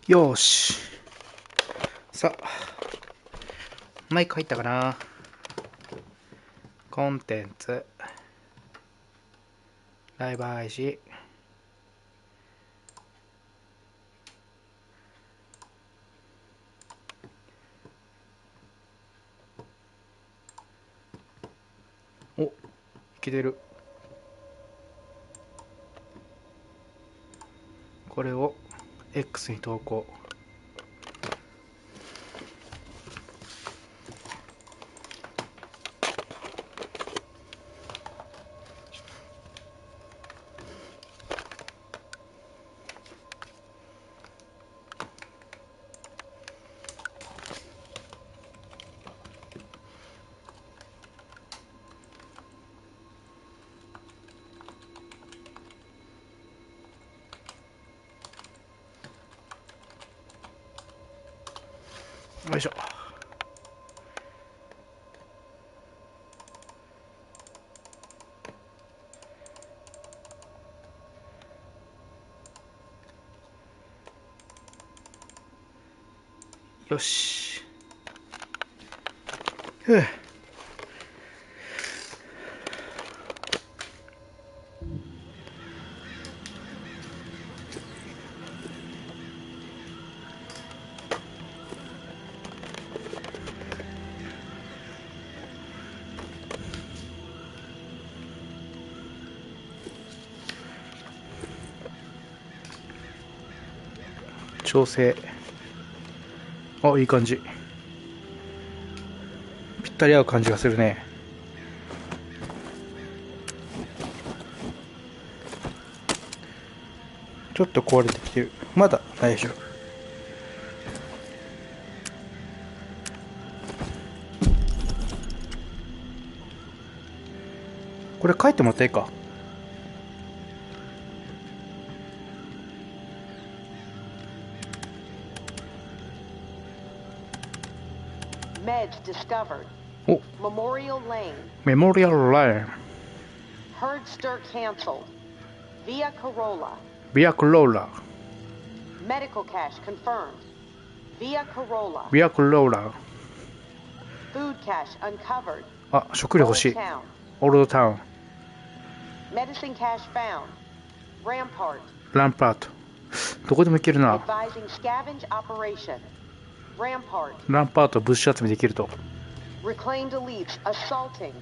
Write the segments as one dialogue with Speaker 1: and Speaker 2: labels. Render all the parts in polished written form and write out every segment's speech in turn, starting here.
Speaker 1: よーし。さあ、マイク入ったかな。コンテンツ、ライブ配信。お、いけてる。これを X に投稿。よいしょ。よし。ふう。調整。あ、いい感じ。ぴったり合う感じがするね。ちょっと壊れてきてる。まだ大丈夫。これ書いてもらっていいか。
Speaker 2: Meds discovered.
Speaker 1: お、
Speaker 2: Memorial Lane.
Speaker 1: メモリアルライン。
Speaker 2: Herd stir canceled. Via Corolla.
Speaker 1: ビアクローラ。
Speaker 2: Medical cache confirmed. Via Corolla.
Speaker 1: ビアクローラ。
Speaker 2: Food cache uncovered.
Speaker 1: あ、食料欲し
Speaker 2: Old
Speaker 1: い。
Speaker 2: Town.
Speaker 1: オールドタウン。
Speaker 2: Medicine cache found. Rampart.
Speaker 1: ランパート。どこでも行けるな。
Speaker 2: Advising scavenge operation. Rampart.
Speaker 1: ランパート物資集めできると。
Speaker 2: Reclaimed elites assaulting.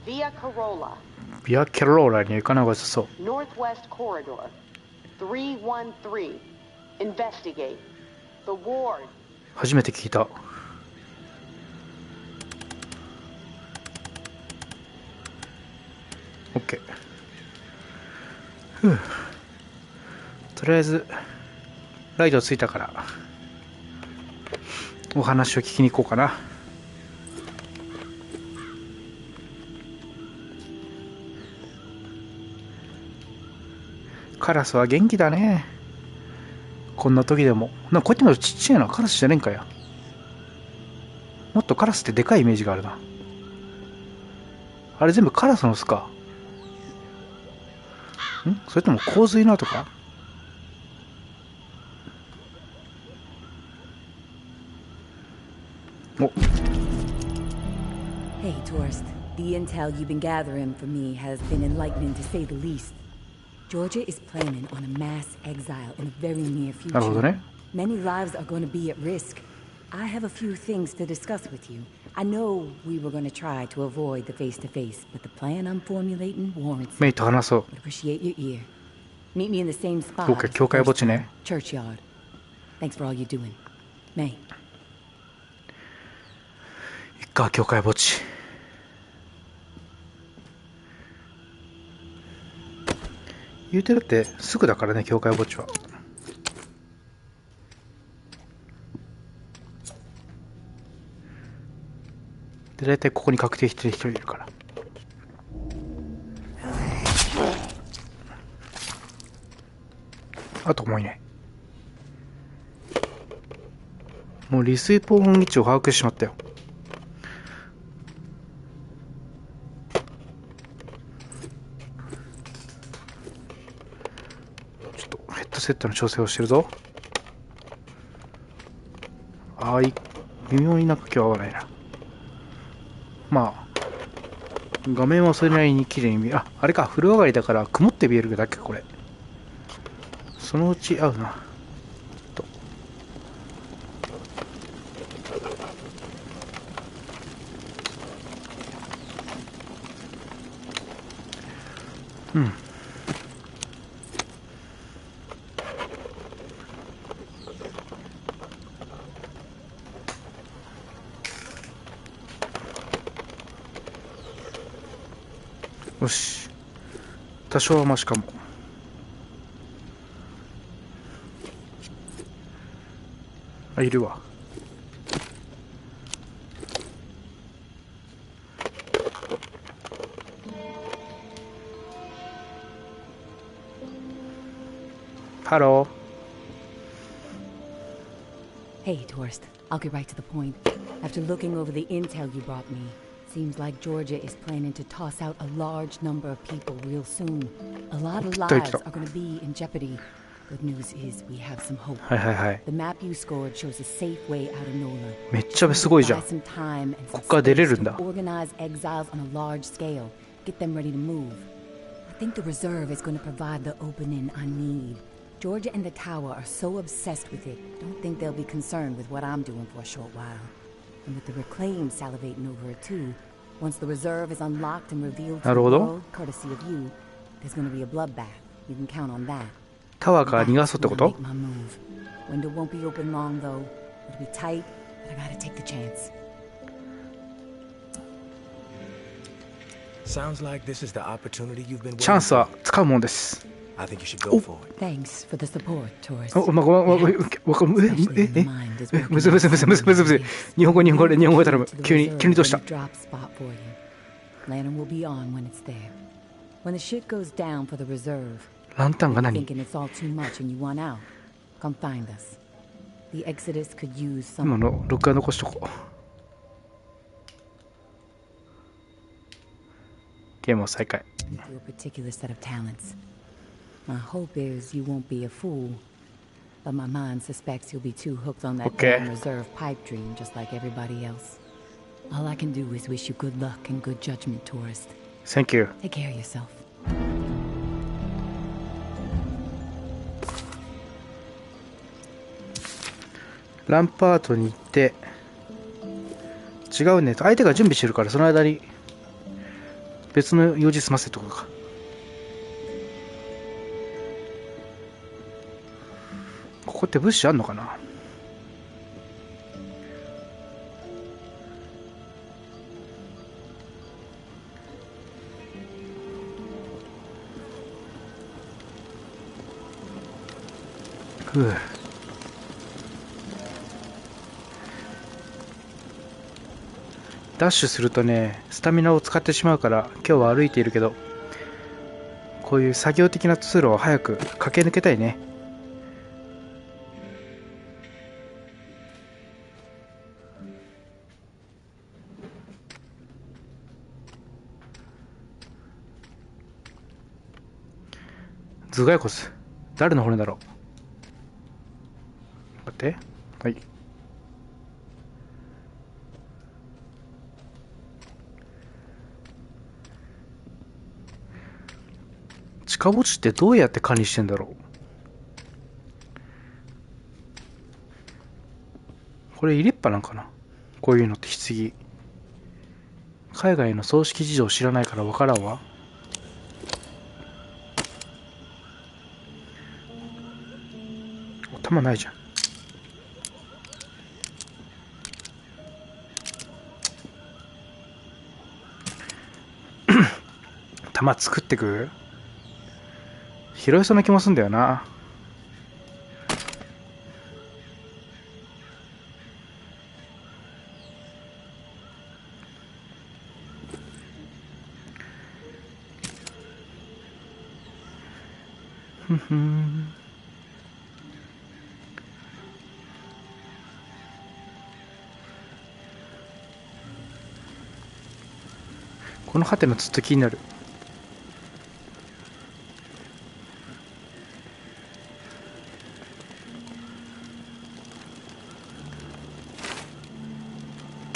Speaker 2: Via Corolla.
Speaker 1: ビアケローラには行かない方が良さそう。
Speaker 2: Northwest corridor. 313. Investigate. The ward.
Speaker 1: 初めて聞いた。OK。ふう。とりあえずライトついたからお話を聞きに行こうかな。カラスは元気だね。こんな時でも。なんかこうやって見るとちっちゃいな。カラスじゃねえんかや。もっとカラスってでかいイメージがあるな。あれ全部カラスの巣か。それとも洪水の跡か。お。
Speaker 3: Hey, tourist. The intel you've been gathering for me has been enlightening to say the least. Georgia is planning on a mass exile in the very near
Speaker 1: なるほど
Speaker 3: future.
Speaker 1: ね。
Speaker 3: Many lives are going to be at risk. I have a few things to discuss with you. I know we were going to try to avoid the face-to-face, but the plan I'm formulating warrants
Speaker 1: メイ
Speaker 3: it.
Speaker 1: と話そう。
Speaker 3: Would appreciate your ear. Meet me in the same spot.
Speaker 1: OK、 教会墓地ね。
Speaker 3: Churchyard. Thanks for all you're doing. May.
Speaker 1: いっか、教会墓地。言うてだってすぐだからね、教会墓地は。で、大体ここに確定してる人いるから。あともういない。もう利水ポン位置を把握してしまったよ。ちょっとヘッドセットの調整をしてるぞ。ああ、微妙になんか今日合わないな。まあ、画面はそれなりに綺麗に見える。あ、あれか、風呂上がりだから曇って見えるだけか、これ。そのうち合うな。と。うん。よし。多少はマシかも。あ、いるわ。ハロー。
Speaker 3: Hey, tourist. I'll get right to the point. After looking over the intel you brought me, seems like Georgia is planning to toss out a large number of people real soon. A lot of lives are going to be in jeopardy. Good news is we have some hope.
Speaker 1: はいはいはい。
Speaker 3: The map you scored shows a safe way out of NOLA.
Speaker 1: めっちゃすごいじゃん。ここから出れるんだ。
Speaker 3: Organize exiles on a large scale. Get them ready to move. I think the reserve is going to provide the opening I need. Georgia and the tower are so obsessed with it. Don't think they'll be concerned with what I'm doing for a short while. And with the reclaim salivating over it too, once the reserve is unlocked and revealed to the world, courtesy of you, there's going to be a bloodbath. You can count on that.
Speaker 1: タワーから逃がそうってこと？
Speaker 3: Window won't be open long though. It'll be tight, but I gotta take the chance.
Speaker 4: Sounds like this is the opportunity you've been waiting for.
Speaker 1: チャンスは掴むもんです。
Speaker 4: I think you should go for it.
Speaker 3: Thanks for the support, tourist.
Speaker 1: お、ま、ごめん、むずい。日本語で頼む。急にどうした？
Speaker 3: Lantern will be on when it's there. When the shit goes down for the reserve.
Speaker 1: ランタンが何？
Speaker 3: Thinking it's all too much and you want out. Come find us. The Exodus could use some.
Speaker 1: 今の録画残しとこう。ゲームを再開。
Speaker 3: To a particular set of talents. My hope is you won't be a fool, but my mind suspects you'll be too hooked on that damn reserve pipe dream, just like everybody else. All I can do is wish you good luck and good judgment, tourist.
Speaker 1: Thank you.
Speaker 3: Take care of yourself.
Speaker 1: ランパートに行って違うね。相手が準備してるからその間に別の用事済ませとか。ここって物資あんのかな？ふう。ダッシュするとね、スタミナを使ってしまうから今日は歩いているけど、こういう作業的な通路を早く駆け抜けたいね。頭蓋骨、誰の骨だろう。待って、はい。地下墓地ってどうやって管理してんだろう。これ入れっぱなんかな。こういうのって棺。海外の葬式事情知らないから分からんわ。弾ないじゃん。弾作ってく？拾えそうな気もすんだよな。ふふん。このハテナずっと気になる。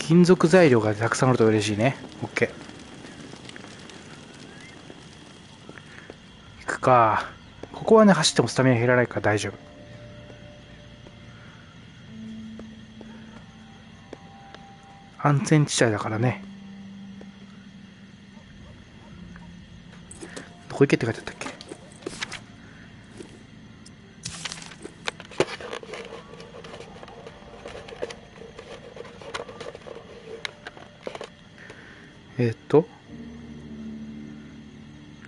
Speaker 1: 金属材料がたくさんあると嬉しいね。 OK。 行くか。ここはね走ってもスタミナ減らないから大丈夫。安全地帯だからね。どこ行けって書いてあったっけ。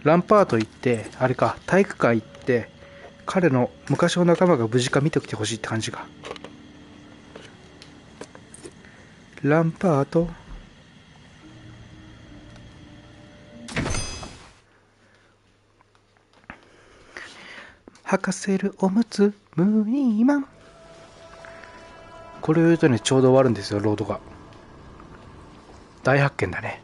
Speaker 1: ランパート行って、あれか、体育館行って、彼の昔の仲間が無事か見てきてほしいって感じか。ランパート。履かせるおむつ、ムーニーマン。これを言うとね、ちょうど終わるんですよ、ロードが。大発見だね。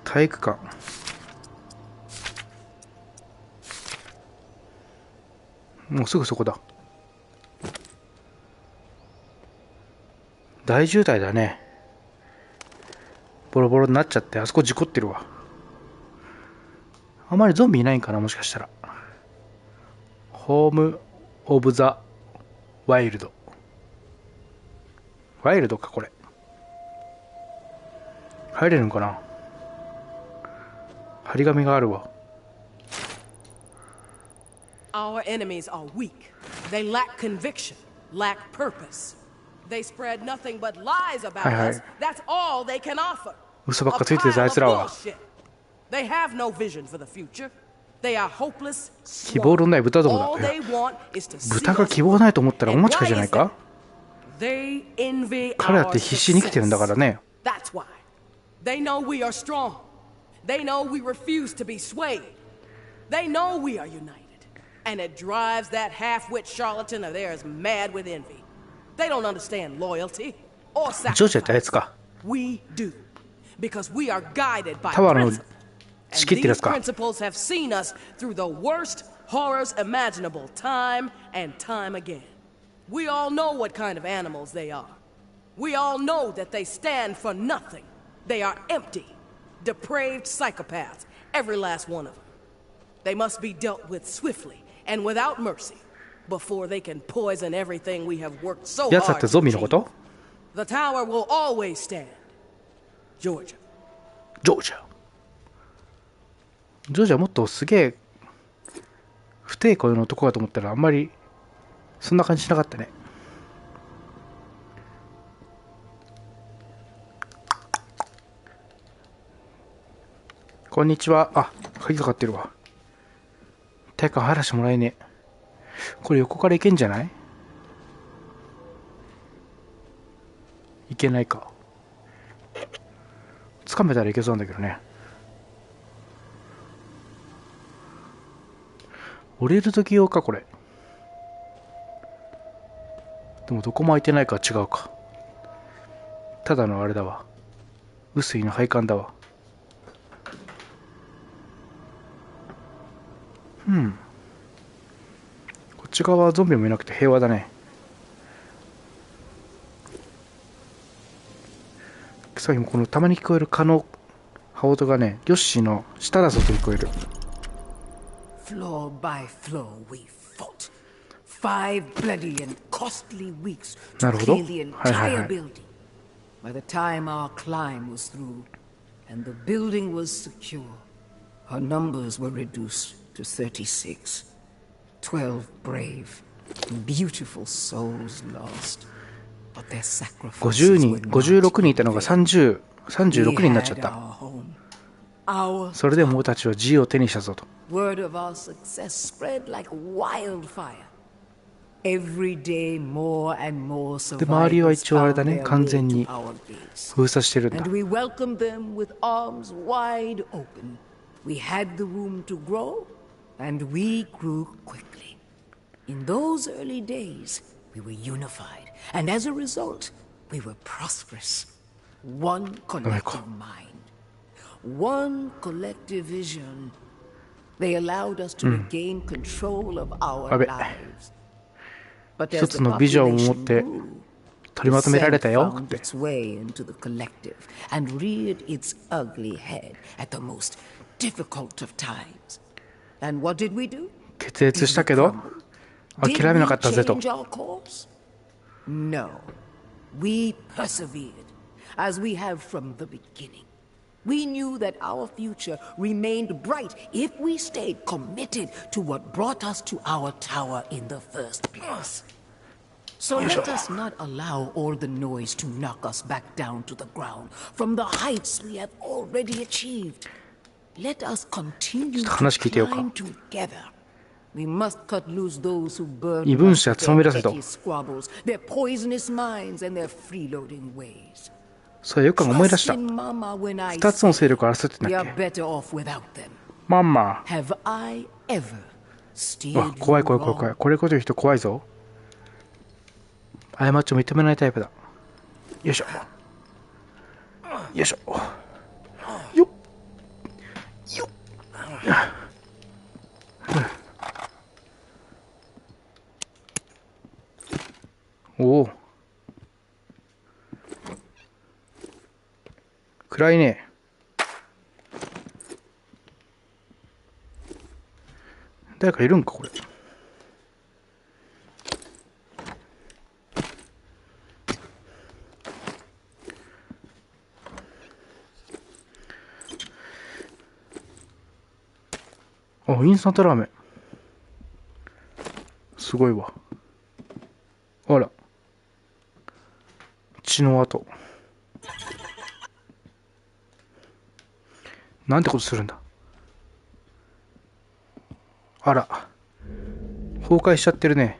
Speaker 1: 体育館。もうすぐそこだ。大渋滞だね。ボロボロになっちゃって、あそこ事故ってるわ。あまりゾンビいないんかな、もしかしたら。ホームオブザワイルド。ワイルドか、これ。入れるのかな。張り紙があるわ。
Speaker 5: Our enemies are weak. They lack conviction, lack purpose. They spread nothing but lies about us. That's all they can offer.
Speaker 1: 嘘ばっかついてるあいつらは。
Speaker 5: They have no vision for the future. They are hopeless.
Speaker 1: 希望のない豚どもだ。豚が希望ないと思ったらお間違いじゃないか。彼らって必死に生きてるんだからね。
Speaker 5: That's why. They know we are strong. They know we refuse to be swayed. They know we are united. And it drives that half-wit charlatan of theirs mad with envy. They don't understand loyalty or sacrifice. We do. Because we are guided by principles. And these principles have seen us through the worst horrors imaginable time and time again. We all know what kind of animals they are. We all know that they stand for nothing. They are empty, depraved psychopaths, every last one of them. They must be dealt with swiftly and without mercy before they can poison everything we have worked so hard to achieve. The tower will always stand. Georgia.
Speaker 1: ジョージャもっとすげえ不抵抗の男かと思ったらあんまりそんな感じしなかったね。こんにちは。あ、鍵かかってるわ。体感入らしてもらえねえ。これ横から行けんじゃない？行けないか。掴めたらいけそうなんだけどね。降りる時用か、これ。でもどこも開いてないから違うか。ただのあれだわ。雨水の配管だわ。こっち側はゾンビもいなくて平和だね。さっきもこのたまに聞こえる蚊の羽音がね、ヨッシーの舌だぞと聞こえる。
Speaker 6: Floor by floor we fought. 5 bloody and costly weeks to
Speaker 1: なるほど。
Speaker 6: clear the entire building. By the time our climb was through and the building was secure, our numbers were reduced to 36. 12 brave, beautiful souls lost. But their sacrifices were not
Speaker 1: 56人いたのが36人になっちゃった。それでも俺たちは自由を手にしたぞと。
Speaker 6: Word of our success spread like wildfire. Every day more and more
Speaker 1: で、周りは
Speaker 6: survivors
Speaker 1: 一応あれだ
Speaker 6: found
Speaker 1: ね、
Speaker 6: their
Speaker 1: 完
Speaker 6: way
Speaker 1: 全
Speaker 6: to
Speaker 1: に
Speaker 6: our base.
Speaker 1: 封鎖してるんだ。
Speaker 6: And we welcomed them with arms wide open. We had the room to grow, and we grew quickly. In those early days, we were unified, and as a result, we were prosperous. One collective mind, one collective vision. They allowed us to regain control of our
Speaker 1: やべ
Speaker 6: lives. But
Speaker 1: 一
Speaker 6: as
Speaker 1: つ
Speaker 6: the
Speaker 1: のビジョンを持っ
Speaker 6: population
Speaker 1: て
Speaker 6: grew,
Speaker 1: 取りまとめられ
Speaker 6: dissent
Speaker 1: たよっ
Speaker 6: found
Speaker 1: て。
Speaker 6: its way into the collective and reared its ugly head at the most difficult of times. And what did we do?
Speaker 1: 決裂したけ
Speaker 6: Did
Speaker 1: ど
Speaker 6: we crumble?
Speaker 1: 諦めなかったぜと。
Speaker 6: Did we change our course? No. We persevered, as we have from the beginning. We knew that our future remained bright if we stayed committed to what brought us to our tower in the first place. So let us not allow all the noise to knock us back down to the ground from the heights we have already achieved. Let us continue to
Speaker 1: 話聞いてようか。
Speaker 6: climb together. We must cut loose those who burn
Speaker 1: 異分
Speaker 6: us
Speaker 1: 子は
Speaker 6: with
Speaker 1: つまみ
Speaker 6: their
Speaker 1: 出せと。
Speaker 6: petty squabbles, their poisonous minds, and their freeloading ways.
Speaker 1: それよく思い出した。
Speaker 6: Trust in Mama when I
Speaker 1: 二つの勢
Speaker 6: say
Speaker 1: 力を争ってん
Speaker 6: we
Speaker 1: だ
Speaker 6: are
Speaker 1: っけ。
Speaker 6: better off without them.
Speaker 1: まんま。
Speaker 6: Have I ever
Speaker 1: わ
Speaker 6: steered
Speaker 1: 怖い
Speaker 6: you
Speaker 1: 怖い怖い怖い。
Speaker 6: wrong?
Speaker 1: これこと言う人怖いぞ。過ちを認めないタイプだ。よいしょ。よいしょ。よっ。よっ。おお。暗いね。誰かいるんかこれ。あ、インスタントラーメン。すごいわ。あら。血の跡。なんてことするんだ。あら。崩壊しちゃってるね。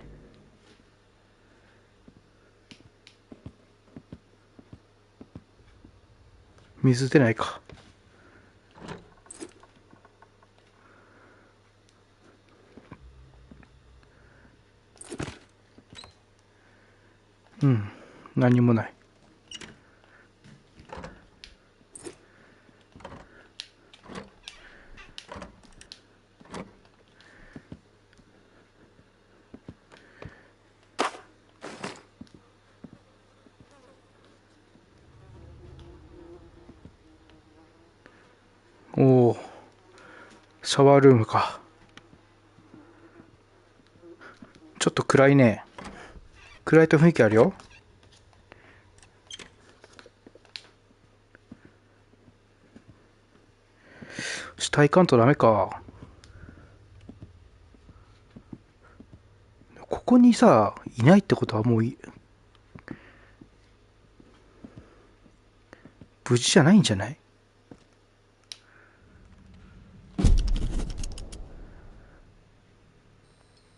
Speaker 1: 水出ないか。うん、何もない。おお、シャワールームか。ちょっと暗いね。暗いと雰囲気あるよ。下行かんとダメか。ここにさ、いないってことはもう無事じゃないんじゃない？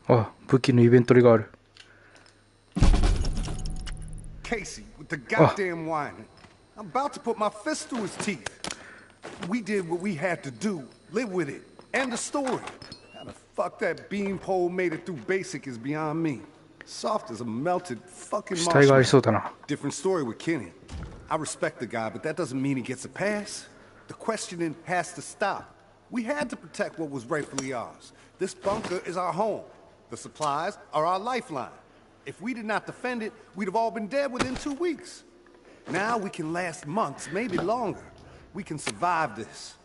Speaker 1: あ、武器のイベントリがある。
Speaker 7: Casey, with the goddamn whining. I'm about to put my fist through his teeth. We did what we had to do. Live with it. End the story. How the fuck that beanpole made it through basic is beyond me. Soft as a melted fucking
Speaker 1: 死体がありそう
Speaker 7: marshmallow.
Speaker 1: だな。
Speaker 7: Different story with Kenny. I respect the guy, but that doesn't mean he gets a pass. The questioning has to stop. We had to protect what was rightfully ours. This bunker is our home. The supplies are our lifeline. If we did not defend it, we'd have all been dead within 2 weeks. Now we can last months, maybe longer. We can survive this.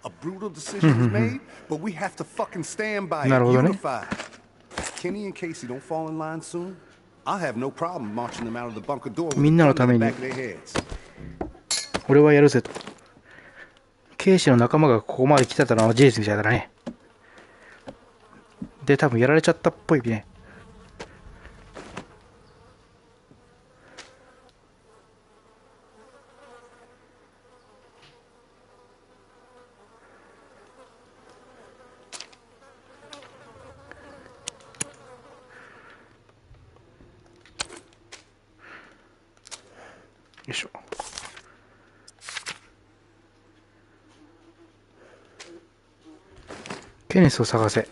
Speaker 7: A brutal decision was made, but we have to fucking stand by it,
Speaker 1: なるほどね。
Speaker 7: unified. If Kenny and Casey don't fall in line soon, I'll have no problem marching them out of the bunker door with a
Speaker 1: みんなの
Speaker 7: gun
Speaker 1: た
Speaker 7: to
Speaker 1: め
Speaker 7: the
Speaker 1: に
Speaker 7: back of their heads.
Speaker 1: 俺はやるぜと。ケイシの仲間がここまで来てたのは事実みたいだね。で、多分やられちゃったっぽいね。よいしょ。ケネスを探せ。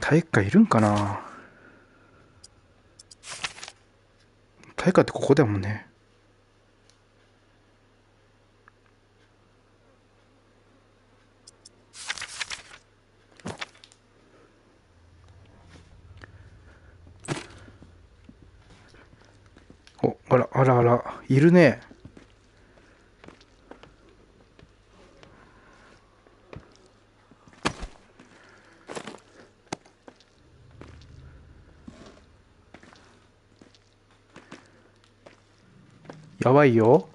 Speaker 1: 体育館いるんかな。体育館ってここだもんね。あらあらあら、いるね。やばいよ。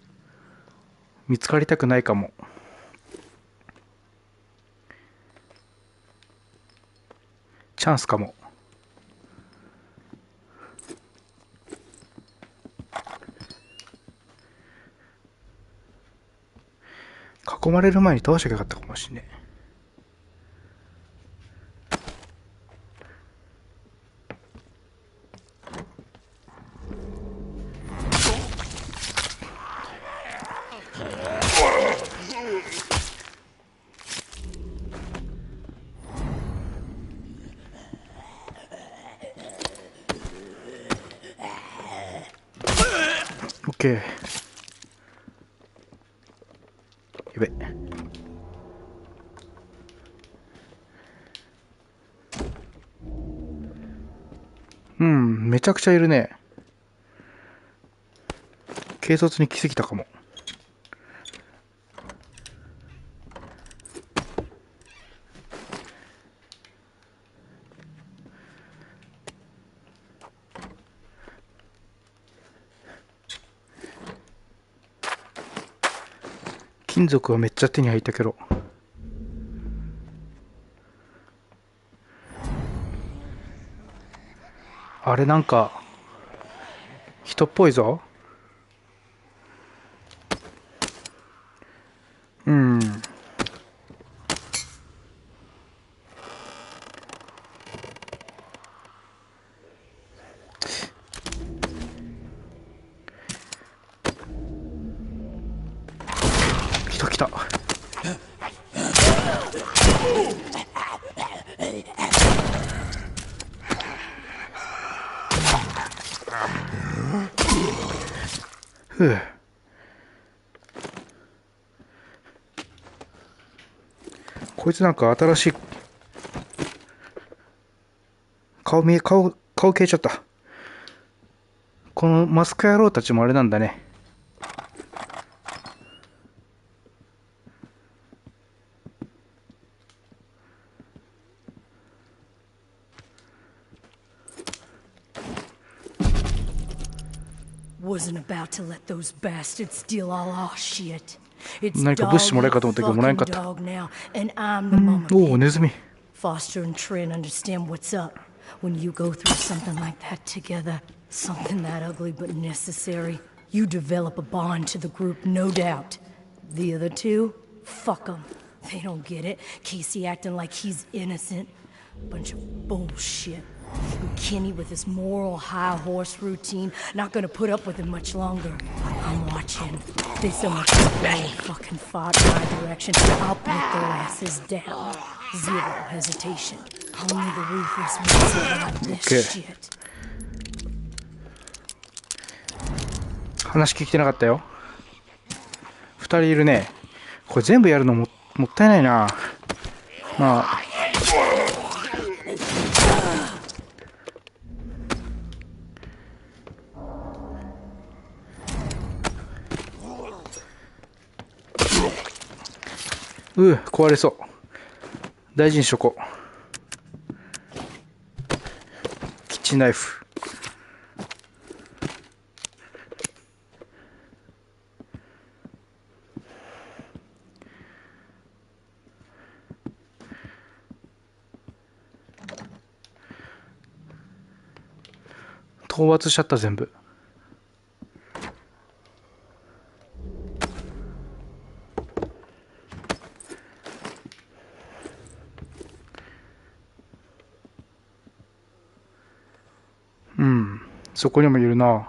Speaker 1: 見つかりたくないかも。チャンスかも。囲まれる前に倒しゃよかったかもしれない。オッケー。やべ。うん、めちゃくちゃいるね。軽率に来すぎたかも。金属はめっちゃ手に入ったけど。あれなんか人っぽいぞ。うん。来た来た。ふう。こいつなんか新しい顔消えちゃった。このマスク野郎たちもあれなんだね。
Speaker 8: Wasn't about to let those bastards steal all our shit. It's
Speaker 1: 何か物資もらえるかと思ったけどもらえんかった。
Speaker 8: dog now, and I'm the mama.
Speaker 1: おお、ネズミ。
Speaker 8: Foster and Trin understand what's up. When you go through something like that together, something that ugly but necessary, you develop a bond to the group, no doubt. The other two, fuck them. They don't get it. Casey acting like he's innocent. Bunch of bullshit. And Kenny with his moral high horse routine, not gonna put up with it much longer. I'm watching. They so much fucking fought in my direction. I'll put their asses down. Zero hesitation. Only the ruthless ones survive this shit.
Speaker 1: 話聞いてなかったよ。2人いるね。これ全部やるの もったいないな。まあ壊れそう。大事にしとこう。キッチンナイフ。討伐しちゃった全部。うん、そこにもいるな。や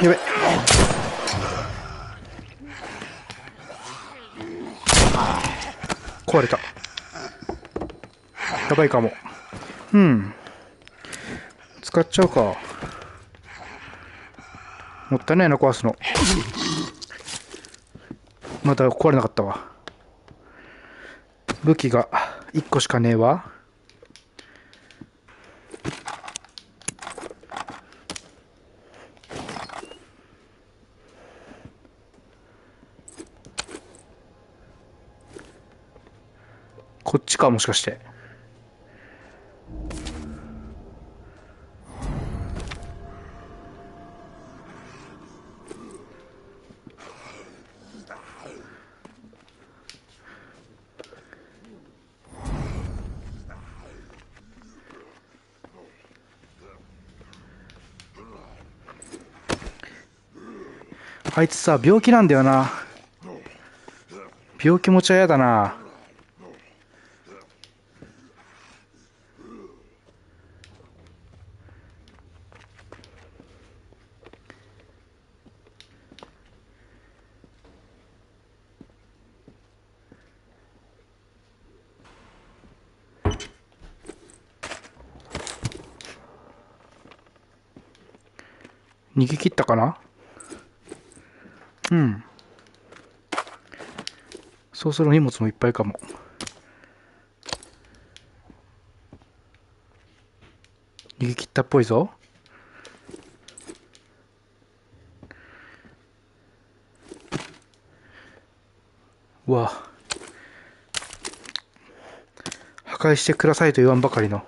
Speaker 1: べ。壊れた。やばいかも。うん。使っちゃうか。もったいないな、壊すの。まだ壊れなかったわ。武器が1個しかねえわ。こっちか、もしかして。あいつさ、病気なんだよな。病気持ちは嫌だな。逃げ切ったかな。うん。そうすると荷物もいっぱいかも。逃げ切ったっぽいぞ。うわ。破壊してくださいと言わんばかりの。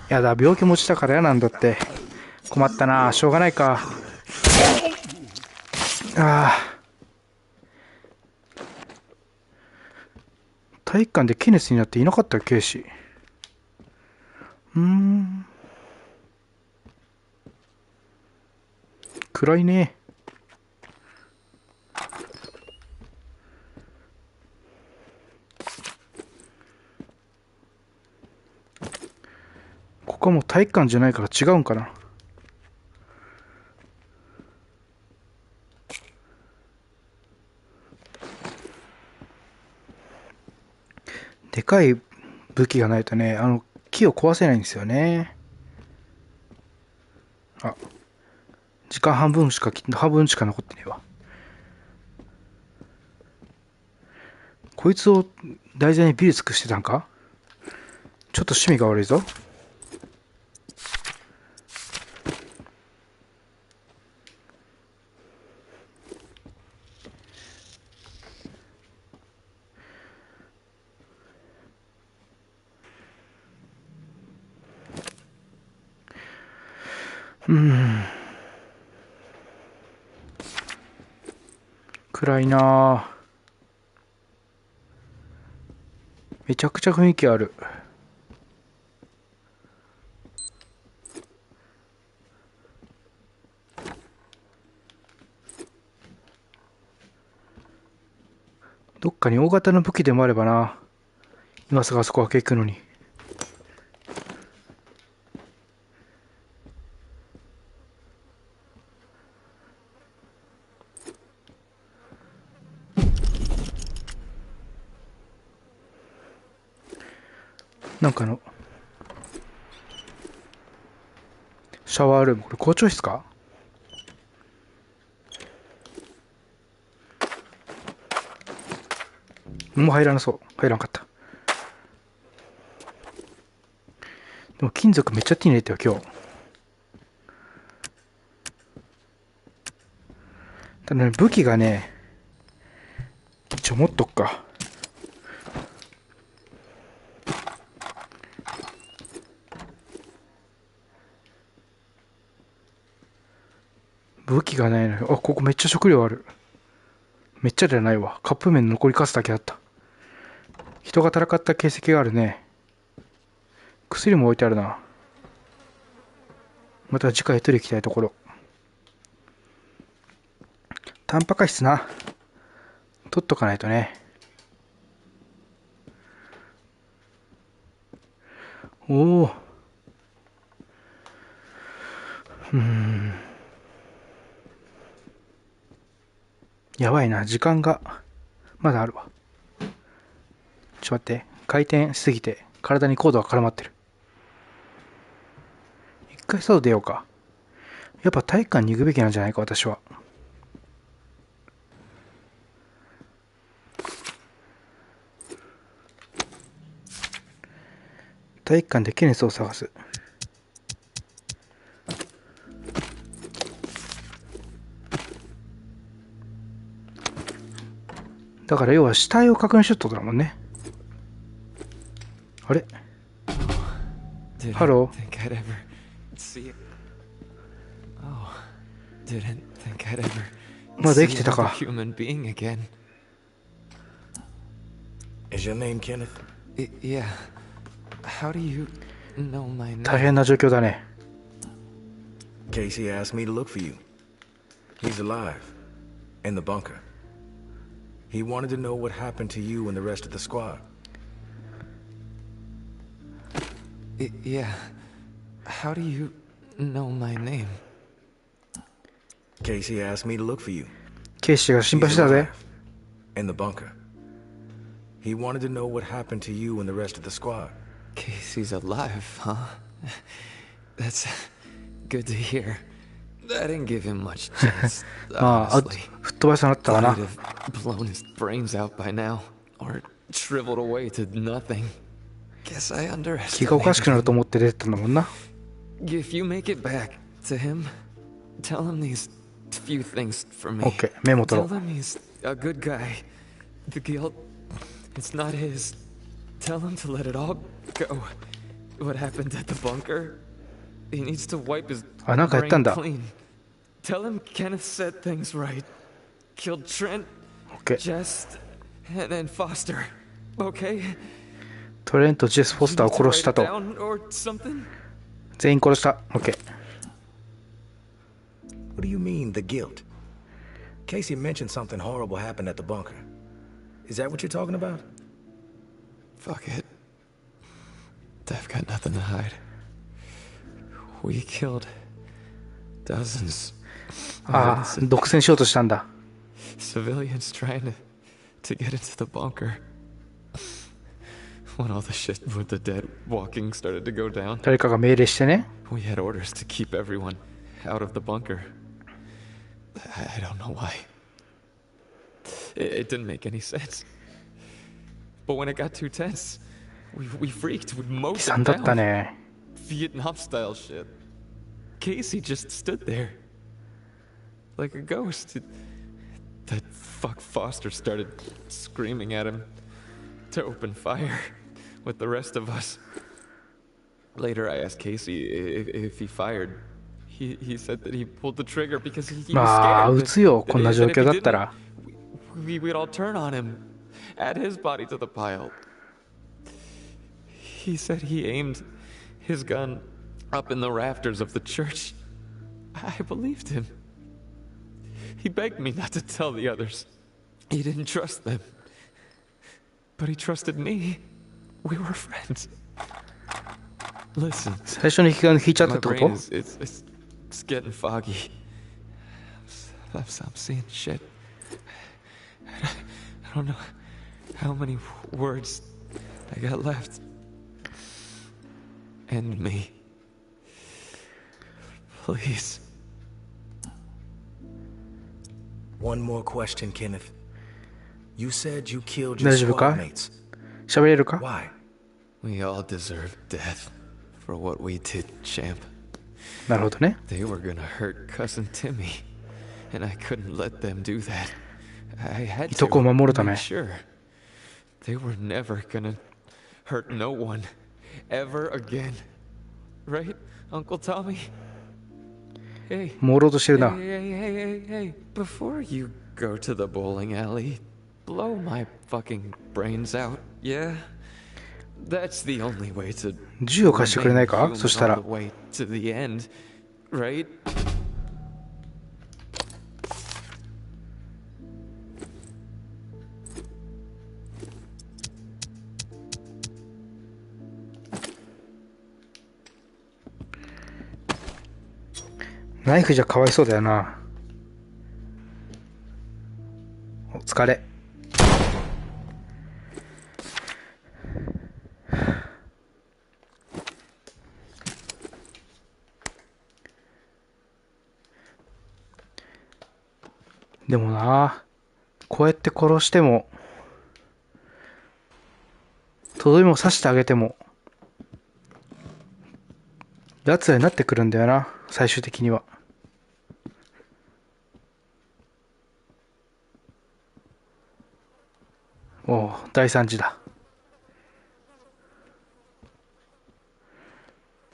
Speaker 1: やだ、病気持ちだから嫌なんだって。困ったな、しょうがないか。ああ。体育館でケネスになっていなかったっけ、ケイシ。暗いね。ここはもう体育館じゃないから違うんかな。でかい武器がないとね、木を壊せないんですよね。あ、時間半分しか残ってねえわ。こいつを題材にビル尽くしてたんか。ちょっと趣味が悪いぞ。暗いなぁ。めちゃくちゃ雰囲気ある。どっかに大型の武器でもあればな。今すぐあそこ開け行くのに。なんかシャワールーム。これ校長室か。もう入らなそう。入らんかった。でも金属めっちゃ手に入れたよ、今日。ただね、武器がね、一応持っとくか。武器がないのよ。あ、ここめっちゃ食料ある。めっちゃじゃないわ。カップ麺の残りかすだけあった。人が戦った形跡があるね。薬も置いてあるな。また次回取り行きたいところ。タンパク質な。取っとかないとね。おお。やばいな。時間がまだあるわ。ちょっと待って。回転しすぎて体にコードが絡まってる。一回外出ようか。やっぱ体育館に行くべきなんじゃないか、私は。体育館でケネスを探す。だから要は死体を確認しようってことだもんね。あれ？ハロー。まだ生きてたか。
Speaker 4: Is your name Kenneth? Yeah. How do you know my name?
Speaker 1: 大変な状況だね。
Speaker 4: Casey asked me to look for you. He's alive. In the bunker. He wanted to know what happened to you and the rest of the squad. Yeah. How do you know my name? Casey asked me to look for you.
Speaker 1: ケイシーが心配してたぜ。
Speaker 4: In the bunker. He wanted to know what happened to you and the rest of the squad. Casey's alive, huh? That's good to hear. I didn't give him much chance.
Speaker 1: まあ、吹っ飛ばしそうになったかな。
Speaker 4: He'd have blown his brains out by now, or shriveled away to nothing. Guess I
Speaker 1: 気がおかしくなる
Speaker 4: underestimated
Speaker 1: と
Speaker 4: him.
Speaker 1: 思って出てたんだもんな。
Speaker 4: If you make it back to him, tell him these few things for me.
Speaker 1: OK、メモ取ろ
Speaker 4: Tell him he's a good guy. The guilt, it's not his. Tell him to let it all go. What happened at the bunker? He needs to wipe his
Speaker 1: う。あ、なんかやったん
Speaker 4: brain
Speaker 1: だ。
Speaker 4: clean. Tell him Kenneth said things right. Killed Trent,
Speaker 1: OK。Jess,
Speaker 4: and then Foster. Okay?
Speaker 1: トレント・ジェス・フォスターを殺したと。
Speaker 4: Down or something?
Speaker 1: 全員殺した。OK。
Speaker 4: What do you mean, the guilt? Casey mentioned something horrible happened at the bunker. Is that what you're talking about? Fuck it. I've got nothing to hide. We killed dozens
Speaker 1: ああ、独占しようとしたんだ。
Speaker 4: civilians trying to get into the bunker. When all the shit with the dead walking started to go down,
Speaker 1: 誰かが命令してね。
Speaker 4: we had orders to keep everyone out of the bunker. I don't know why. It didn't make any sense. But when it got too tense, we freaked. We'd
Speaker 1: 悲
Speaker 4: mowed
Speaker 1: 惨
Speaker 4: them
Speaker 1: だった
Speaker 4: down.
Speaker 1: ね。
Speaker 4: Vietnam style shit. Casey just stood there like a ghost. That fuck Foster started screaming at him to open fire with the rest of us. Later I asked Casey if he fired. He said that he pulled the trigger because he was
Speaker 1: まあ、
Speaker 4: scared.
Speaker 1: 撃つよ、こんな
Speaker 4: That
Speaker 1: 状
Speaker 4: if
Speaker 1: 況
Speaker 4: he
Speaker 1: だったら。
Speaker 4: didn't, we'd all turn on him, add his body to the pile. He said he aimed his gun up in the rafters of the church. I believed him. He begged me not to tell the others. He didn't trust them. But he trusted me. We were friends. Listen.
Speaker 1: 最初に引いちゃった
Speaker 4: My
Speaker 1: ってこ
Speaker 4: brain
Speaker 1: と？
Speaker 4: it's getting foggy. I'm seeing shit. I don't know how many words I got left. End me. Please. One more question, Kenneth. You said you killed your
Speaker 1: 大丈夫か？
Speaker 4: squad mates.
Speaker 1: 喋れるか？
Speaker 4: Why? We all deserve death for what we did, champ.
Speaker 1: なるほどね。
Speaker 4: They were gonna hurt cousin Timmy, and I couldn't let them do that. I had
Speaker 1: いとこを
Speaker 4: to
Speaker 1: 守るため。
Speaker 4: make sure. They were never gonna hurt no one ever again. Right, Uncle Tommy? Hey.
Speaker 1: 朦朧としてるな。
Speaker 4: Hey. Before you go to the bowling alley, blow my fucking brains out, yeah? That's the only way to
Speaker 1: 銃を貸してくれないか？
Speaker 4: remain
Speaker 1: そした
Speaker 4: human
Speaker 1: ら
Speaker 4: all the way to the end, right?
Speaker 1: ナイフじゃかわいそうだよな。お疲れ。でもな、こうやって殺しても、とどめも刺してあげても、奴らになってくるんだよな、最終的には。おお、大惨事だ。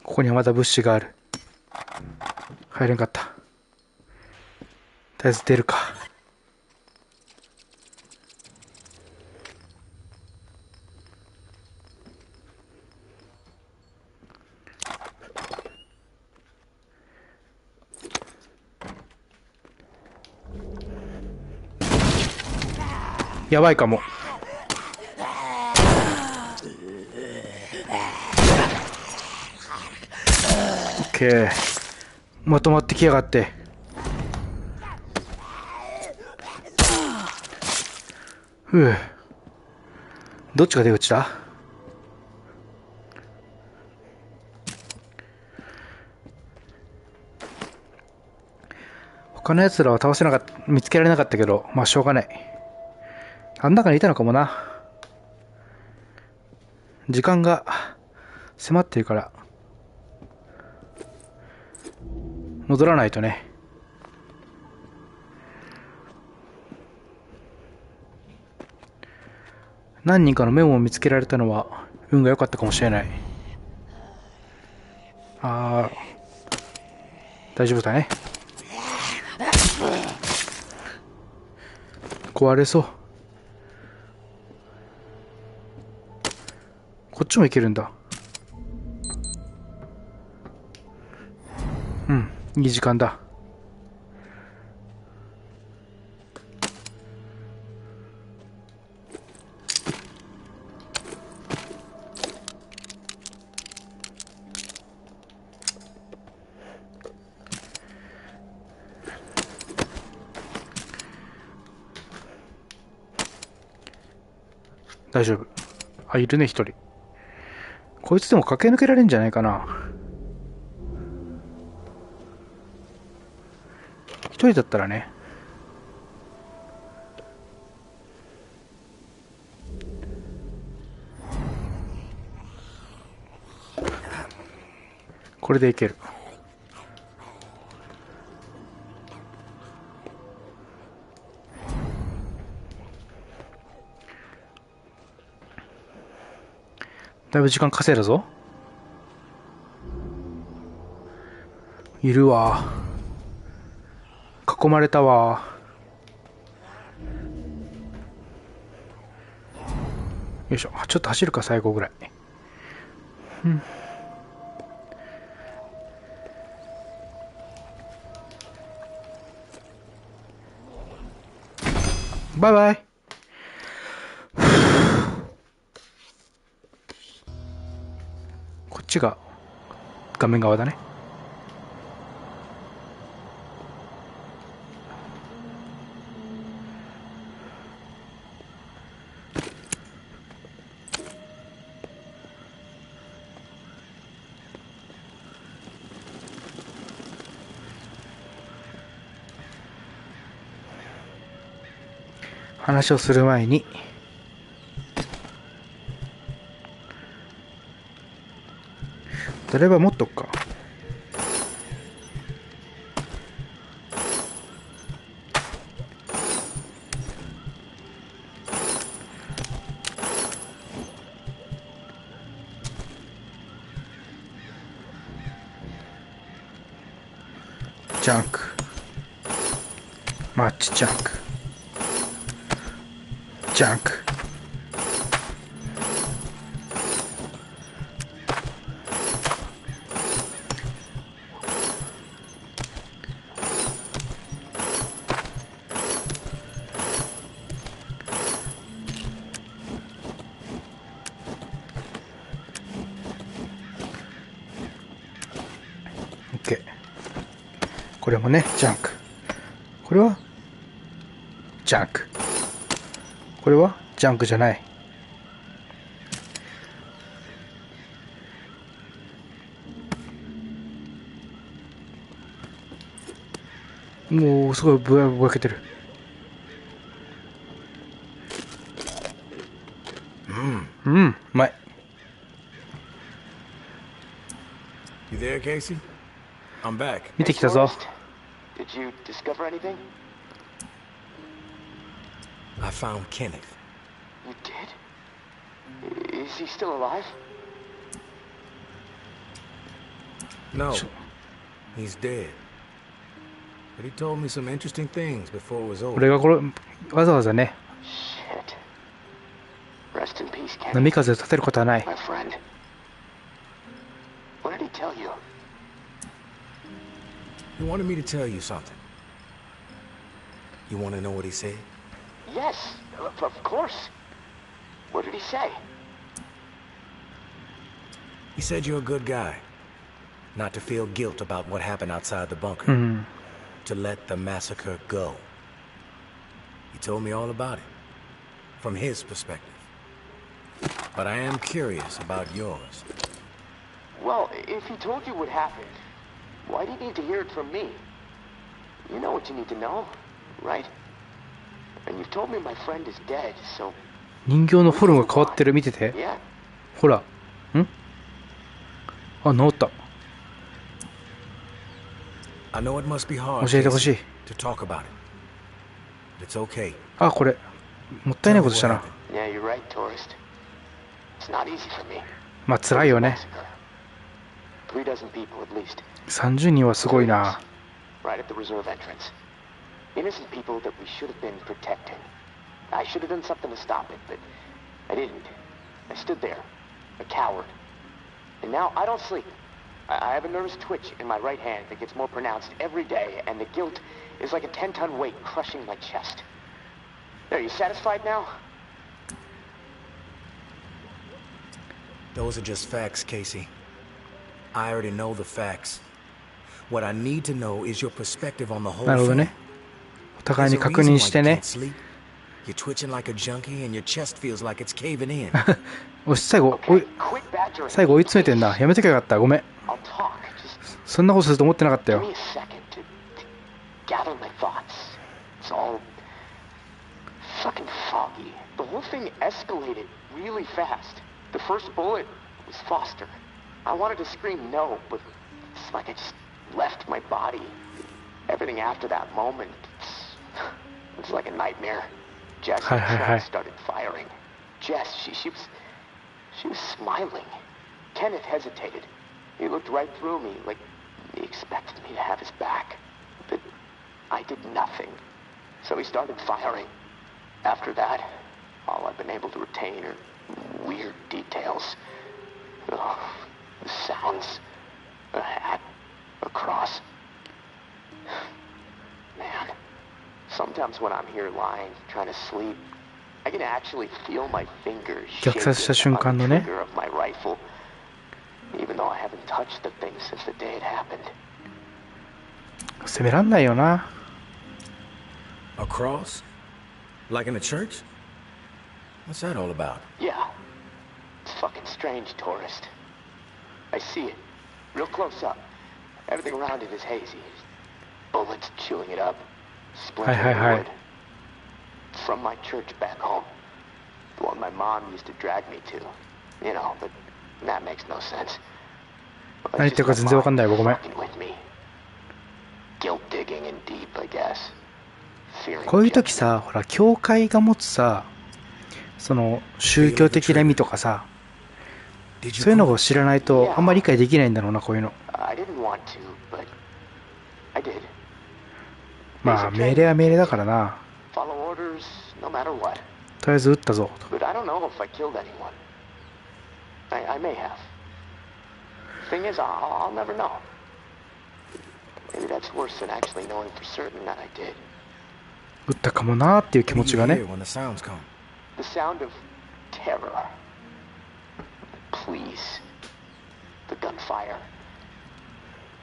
Speaker 1: ここにはまだ物資がある。入れんかった。とりあえず出るか。やばいかも。オッケー。まとまってきやがって。ふう。どっちが出口だ？他の奴らは倒せなかった、見つけられなかったけど、まあしょうがない。あん中にいたのかもな。時間が迫ってるから戻らないとね。何人かのメモを見つけられたのは運が良かったかもしれない。あー、大丈夫だね。壊れそう。こっちも行けるんだ。うん、いい時間だ。大丈夫。あ、いるね、一人。こいつでも駆け抜けられるんじゃないかな。一人だったらね。これでいける。だいぶ時間稼いだぞ。いるわ。囲まれたわ。よいしょ。ちょっと走るか、最後ぐらい。うん。バイバイ。こっちが画面側だね。話をする前にドライバー持っとくか。ジャンク、マッチジャンク、ジャンク。OK。これもね、ジャンク。これはジャンク。これはジャンクじゃない。もうすごいぶわけてる。うん、うまい。
Speaker 7: You
Speaker 9: there, Casey? I'm back.
Speaker 1: 見てきたぞ。
Speaker 10: Did you discover anything?
Speaker 9: I found Kenneth.
Speaker 10: You did? Is he still alive?
Speaker 9: No, he's dead. But he told me some interesting things before it was
Speaker 1: 俺
Speaker 9: over.
Speaker 1: がこれわざわざね、
Speaker 10: Shit. Rest in peace, Kenny.
Speaker 1: 波風立てることはない。
Speaker 10: My friend. What did he tell you?
Speaker 9: He wanted me to tell you something. You want to know what he said?
Speaker 10: Yes, of course. What did he say?
Speaker 9: He said you're a good guy. Not to feel guilt about what happened outside the bunker.
Speaker 1: うん。
Speaker 9: To let the massacre go. He told me all about it. From his perspective. But I am curious about yours.
Speaker 10: Well, if he told you what happened, why do you need to hear it from me? You know what you need to know, right? And you've told me my friend is dead, so...
Speaker 1: 人形のフォルムが変わってる、見てて。
Speaker 10: Yeah.
Speaker 1: ほら。ん？あ、治った。
Speaker 9: I know it must be hard
Speaker 1: 教えてほしい。
Speaker 9: to talk about it. But it's okay.
Speaker 1: あ、これもったいないことしたな。
Speaker 10: Yeah, you're right, tourist. It's not easy for me.
Speaker 1: まあ辛いよね。
Speaker 10: 3 dozen people at least.
Speaker 1: 30人はすごいな。
Speaker 10: Right at the reserve entrance. Innocent people that we should have been protecting. I should have done something to stop it, but I didn't. I stood there, a coward. And now I don't sleep. I have a nervous twitch in my right hand that gets more pronounced every day, and the guilt is like a 10-ton weight crushing my chest. Are you satisfied now?
Speaker 9: Those are just facts, Casey. I already know the facts. What I need to know is your perspective on the whole
Speaker 1: なるほど
Speaker 9: thing.
Speaker 1: ね。お互いに確認してね。
Speaker 9: You're twitching like a junkie and your chest feels like it's caving in.
Speaker 1: おし、最後追い詰めてんな。やめときゃよかった。ごめん。そんなことすると思ってなかったよ。
Speaker 10: Give me a second to gather my thoughts. It's all fucking foggy. The whole thing escalated really fast. The first bullet was Foster. I wanted to scream no, but it's like I just left my body. Everything after that moment, it's like a nightmare. Jess started firing. Jess, she was smiling. Kenneth hesitated. He looked right through me, like he expected me to have his back. But I did nothing. So he started firing. After that, all I've been able to retain are weird details. Oh, the sounds. A hat. A cross. Man. Sometimes when I'm here lying, trying to sleep, I can actually feel my fingers shaking on the trigger of my rifle, even though I haven't touched the thing since the day it happened.
Speaker 1: 責めらんないよな。
Speaker 9: A cross? Like in a church? What's that all about?
Speaker 10: Yeah. It's fucking strange, tourist. I see it. Real close up. Everything around it is hazy. Bullets chewing it up. Splintering wood. It's from my church back home. The one my mom used to drag me to. You know, but that makes no sense.
Speaker 1: 何言ってるか全然わかんないわ、ごめん。
Speaker 10: Guilt digging in deep, I guess.
Speaker 1: こういう時さ、ほら教会が持つさ、その宗教的な意味とかさ、そういうのを知らないとあんまり理解できないんだろうな、こういうの。まあ命令は命令だからな。とりあえず撃ったぞと。撃ったかもなーっていう気持ちがね。
Speaker 10: The sound of terror. Please. The gunfire.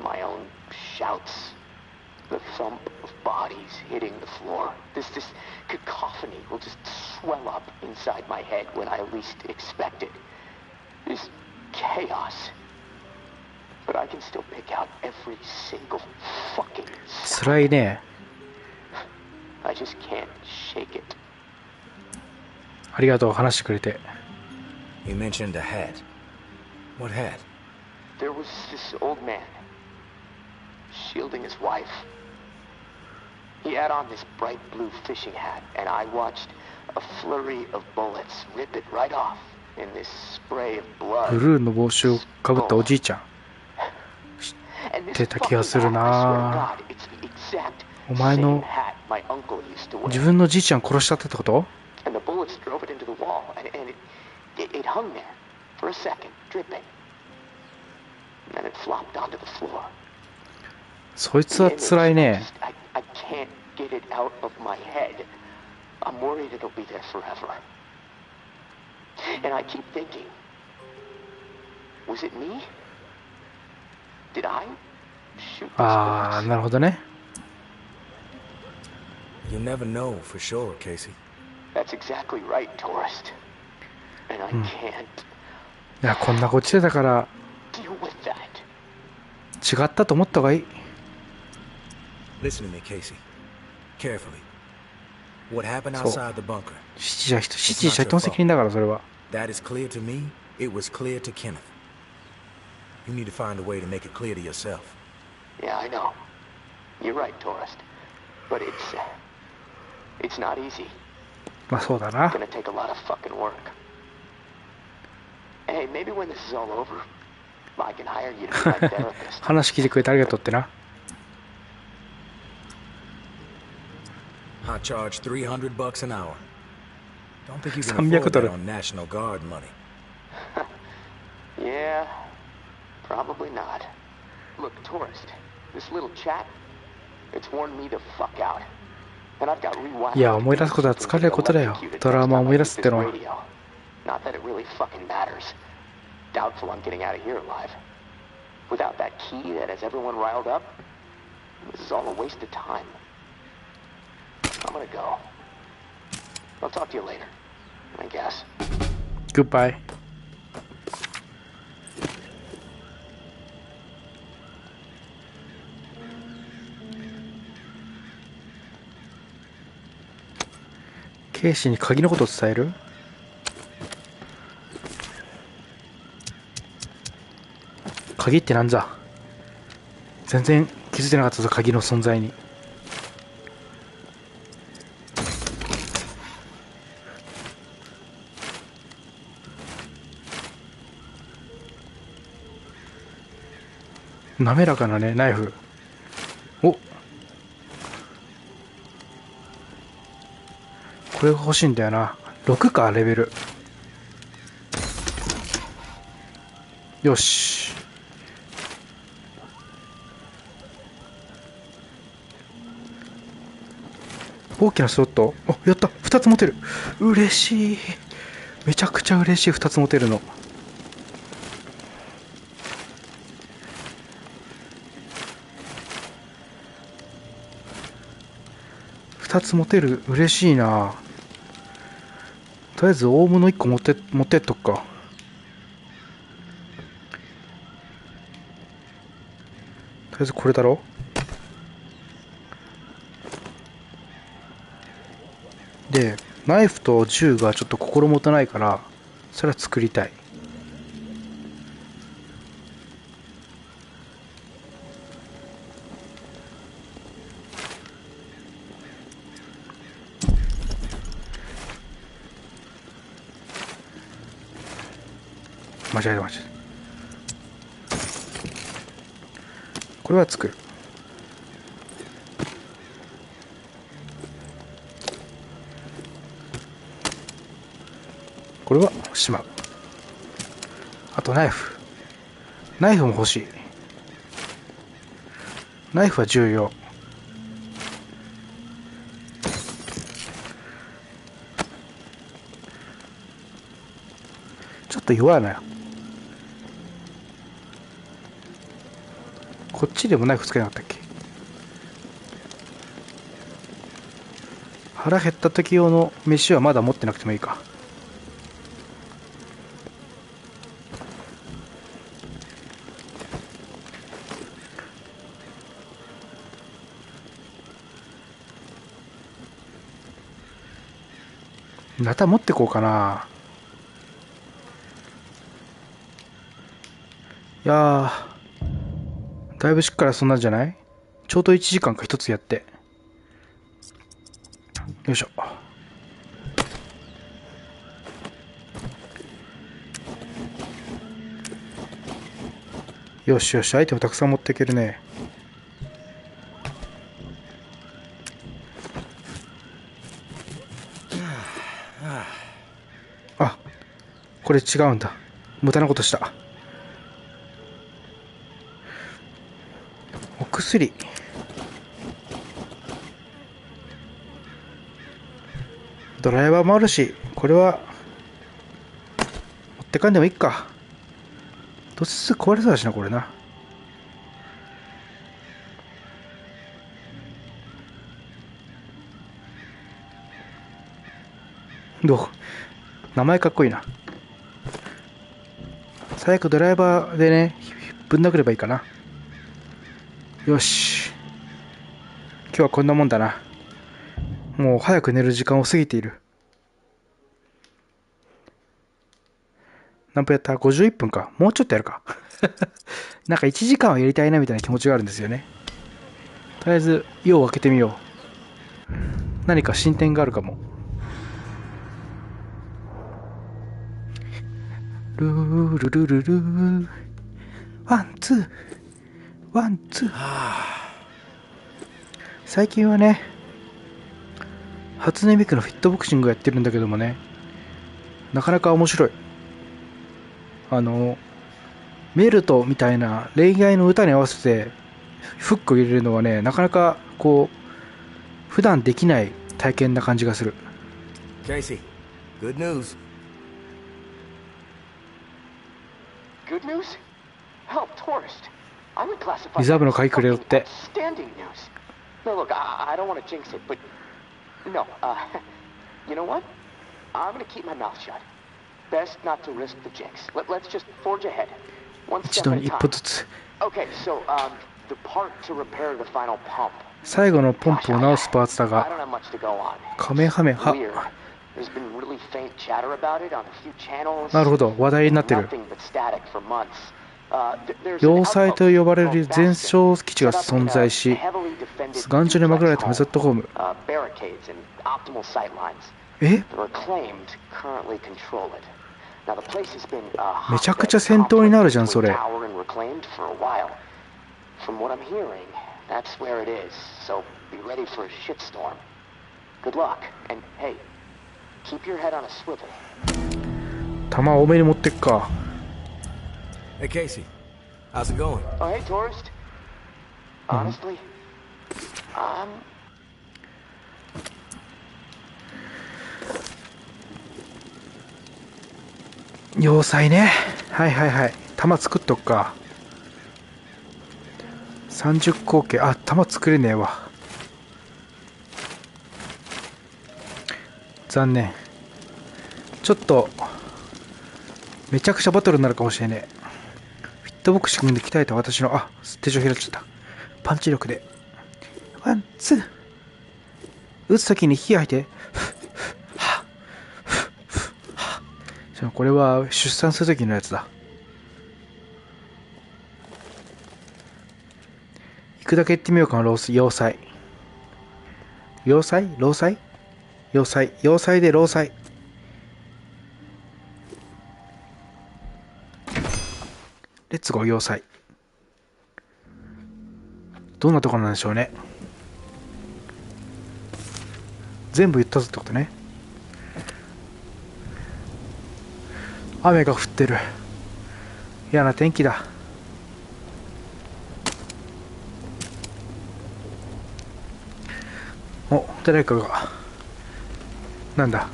Speaker 10: My own shouts. The thump of bodies hitting the floor. This cacophony will just swell up inside my head when I least expect it. This chaos. But I can still pick out every single fucking sound.
Speaker 1: 辛いね。
Speaker 10: I just can't shake it.
Speaker 1: ありがとう、話してくれて。
Speaker 9: You mentioned a hat. What hat?
Speaker 10: there was this old man shielding his wife. He had on this bright blue fishing hat, and I watched a flurry of bullets rip it right off in this spray of blood.
Speaker 1: ブルーの帽子をかぶったおじいちゃん。知ってた気がするな。お前の自分のじいちゃん殺しちゃったってこと？
Speaker 10: And the bullets drove it into the wall, and it hung there for a second, dripping. And then it flopped onto the floor.
Speaker 1: そいつは辛いね。
Speaker 10: I can't get it out of my head. I'm worried it'll be there forever. And I keep thinking, was it me? Did I shoot these
Speaker 1: ああ、
Speaker 10: bullets?
Speaker 1: なるほどね。
Speaker 9: You never know for sure, Casey.
Speaker 10: That's exactly right, tourist. And I can't
Speaker 1: いや、こんなこっちでだから
Speaker 10: deal with that.
Speaker 1: 違ったと思った方がいい。
Speaker 9: Listen to me, Casey. Carefully. What happened
Speaker 1: そう。
Speaker 9: outside the bunker?
Speaker 1: 七時社人の責任だから、それは。
Speaker 9: That is clear to me. It was clear to Kenneth. You need to find a way to make it clear to yourself.
Speaker 10: Yeah, I know. You're right, tourist. But it's not easy.
Speaker 1: まあそうだな。
Speaker 10: It's gonna take a lot of fucking work. Hey, maybe when this is all over, I can hire you to be my therapist.
Speaker 1: 話聞いてくれてありがとうってな。
Speaker 9: I charge $300 an hour. Don't think you can
Speaker 1: 300
Speaker 9: afford that
Speaker 1: ドル。
Speaker 9: on National Guard money.
Speaker 10: Yeah, probably not. Look, tourist, this little chat, it's worn me the fuck out. And I've got rewired.
Speaker 1: いや、思い出すことは疲れることだよ。ドラマを思い出すってのは。
Speaker 10: Not that it really fucking matters. Doubtful I'm getting out of here alive. Without that key that has everyone riled up, this is all a waste of time. I'm gonna go. I'll talk to you later, I guess.
Speaker 1: Goodbye. ケイシーに鍵のことを伝える？鍵ってなんだ？全然気づいてなかったぞ、鍵の存在に。滑らかなね、ナイフ。お、これが欲しいんだよな。6か、レベル。よし。大きなスロット。お、やった、2つ持てる。嬉しい。めちゃくちゃ嬉しい、2つ持てるの。2つ持てる、嬉しいな。とりあえず大物1個持ってっとくか。とりあえずこれだろ。でナイフと銃がちょっと心もとないから、それは作りたい。間違えた。これは作る。これはしまう。あとナイフも欲しい。ナイフは重要。ちょっと弱いな。こっちでもナイフつけなかったっけ。腹減った時用の飯はまだ持ってなくてもいいか。ナタ持ってこうかな。いやー、だいぶしっかり遊んだんじゃない？ちょうど1時間か1つやって。よいしょ。よしよし、アイテムたくさん持っていけるね。あ、これ違うんだ。無駄なことした。お薬。ドライバーもあるし、これは持ってかんでもいいか。どうせ壊れそうだしな、これな。どう？名前かっこいいな。最悪ドライバーでね、ぶん殴ればいいかな。よし。今日はこんなもんだな。もう早く寝る時間を過ぎている。何分やった？ 51 分か。もうちょっとやるか。なんか1時間はやりたいなみたいな気持ちがあるんですよね。とりあえず、夜を開けてみよう。何か進展があるかも。ルールルルルー。ワン、ツー。ワン、ツー。最近はね、初音ミクのフィットボクシングをやってるんだけどもね、なかなか面白い。メルトみたいな恋愛の歌に合わせてフックを入れるのはね、なかなかこう普段できない体験な感じがする。
Speaker 9: Casey, good news.
Speaker 10: Good news? Oh, tourist. I would classify
Speaker 1: リザーブの買いくれよって。
Speaker 10: outstanding news. No, look, I don't want to jinx it, but no, you know what? I'm gonna keep my mouth shut. Best not to risk the jinx. Let's just forge ahead. One
Speaker 1: 一
Speaker 10: step
Speaker 1: 度
Speaker 10: at
Speaker 1: に
Speaker 10: a
Speaker 1: 一
Speaker 10: time.
Speaker 1: 歩ずつ。
Speaker 10: Okay, so the part to repair the final pump.
Speaker 1: 最後のポンプを直すパーツだ
Speaker 10: I
Speaker 1: が、
Speaker 10: don't have much to go on.
Speaker 1: カメハメハ。
Speaker 10: Weird. There's been really faint chatter about it on a few channels.
Speaker 1: なるほど、話題になってる。
Speaker 10: Nothing but static for months. There's an
Speaker 1: 要塞と呼ばれる
Speaker 10: outpost
Speaker 1: 前
Speaker 10: called
Speaker 1: 哨基地が
Speaker 10: Bastion,
Speaker 1: 存在し、
Speaker 10: heavily defended
Speaker 1: 頑丈に守られた
Speaker 10: duplex
Speaker 1: メソッドホーム。
Speaker 10: home, barricades and optimal sight lines.
Speaker 1: え？
Speaker 10: The reclaimed currently control it. Now the place has been
Speaker 1: めちゃくちゃ戦闘になるじゃんそれ。
Speaker 10: tower and reclaimed for a while. From what I'm hearing, that's where it is. So be ready for a shitstorm. Good luck, and hey, keep your head on a swivel.
Speaker 1: 弾多めに持ってっか。
Speaker 9: Hey, Casey, how's it going?
Speaker 10: Oh, hey, tourist. Honestly, I'm...
Speaker 1: 要塞ね。はいはいはい。弾作っとくか。30口径。あ、弾作れねえわ。残念。ちょっとめちゃくちゃバトルになるかもしれねえ。フィットボクシングで鍛えた私の、あ、手錠開っちゃった。パンチ力で。ワン、ツー。打つときに火吐いて。これは出産するときのやつだ。行くだけ行ってみようかな。要塞。要塞？労災？要塞。要塞で労災。レッツゴー要塞。どんなところなんでしょうね。全部言ったぞってことね。雨が降ってる。嫌な天気だ。お、誰かが。なんだ。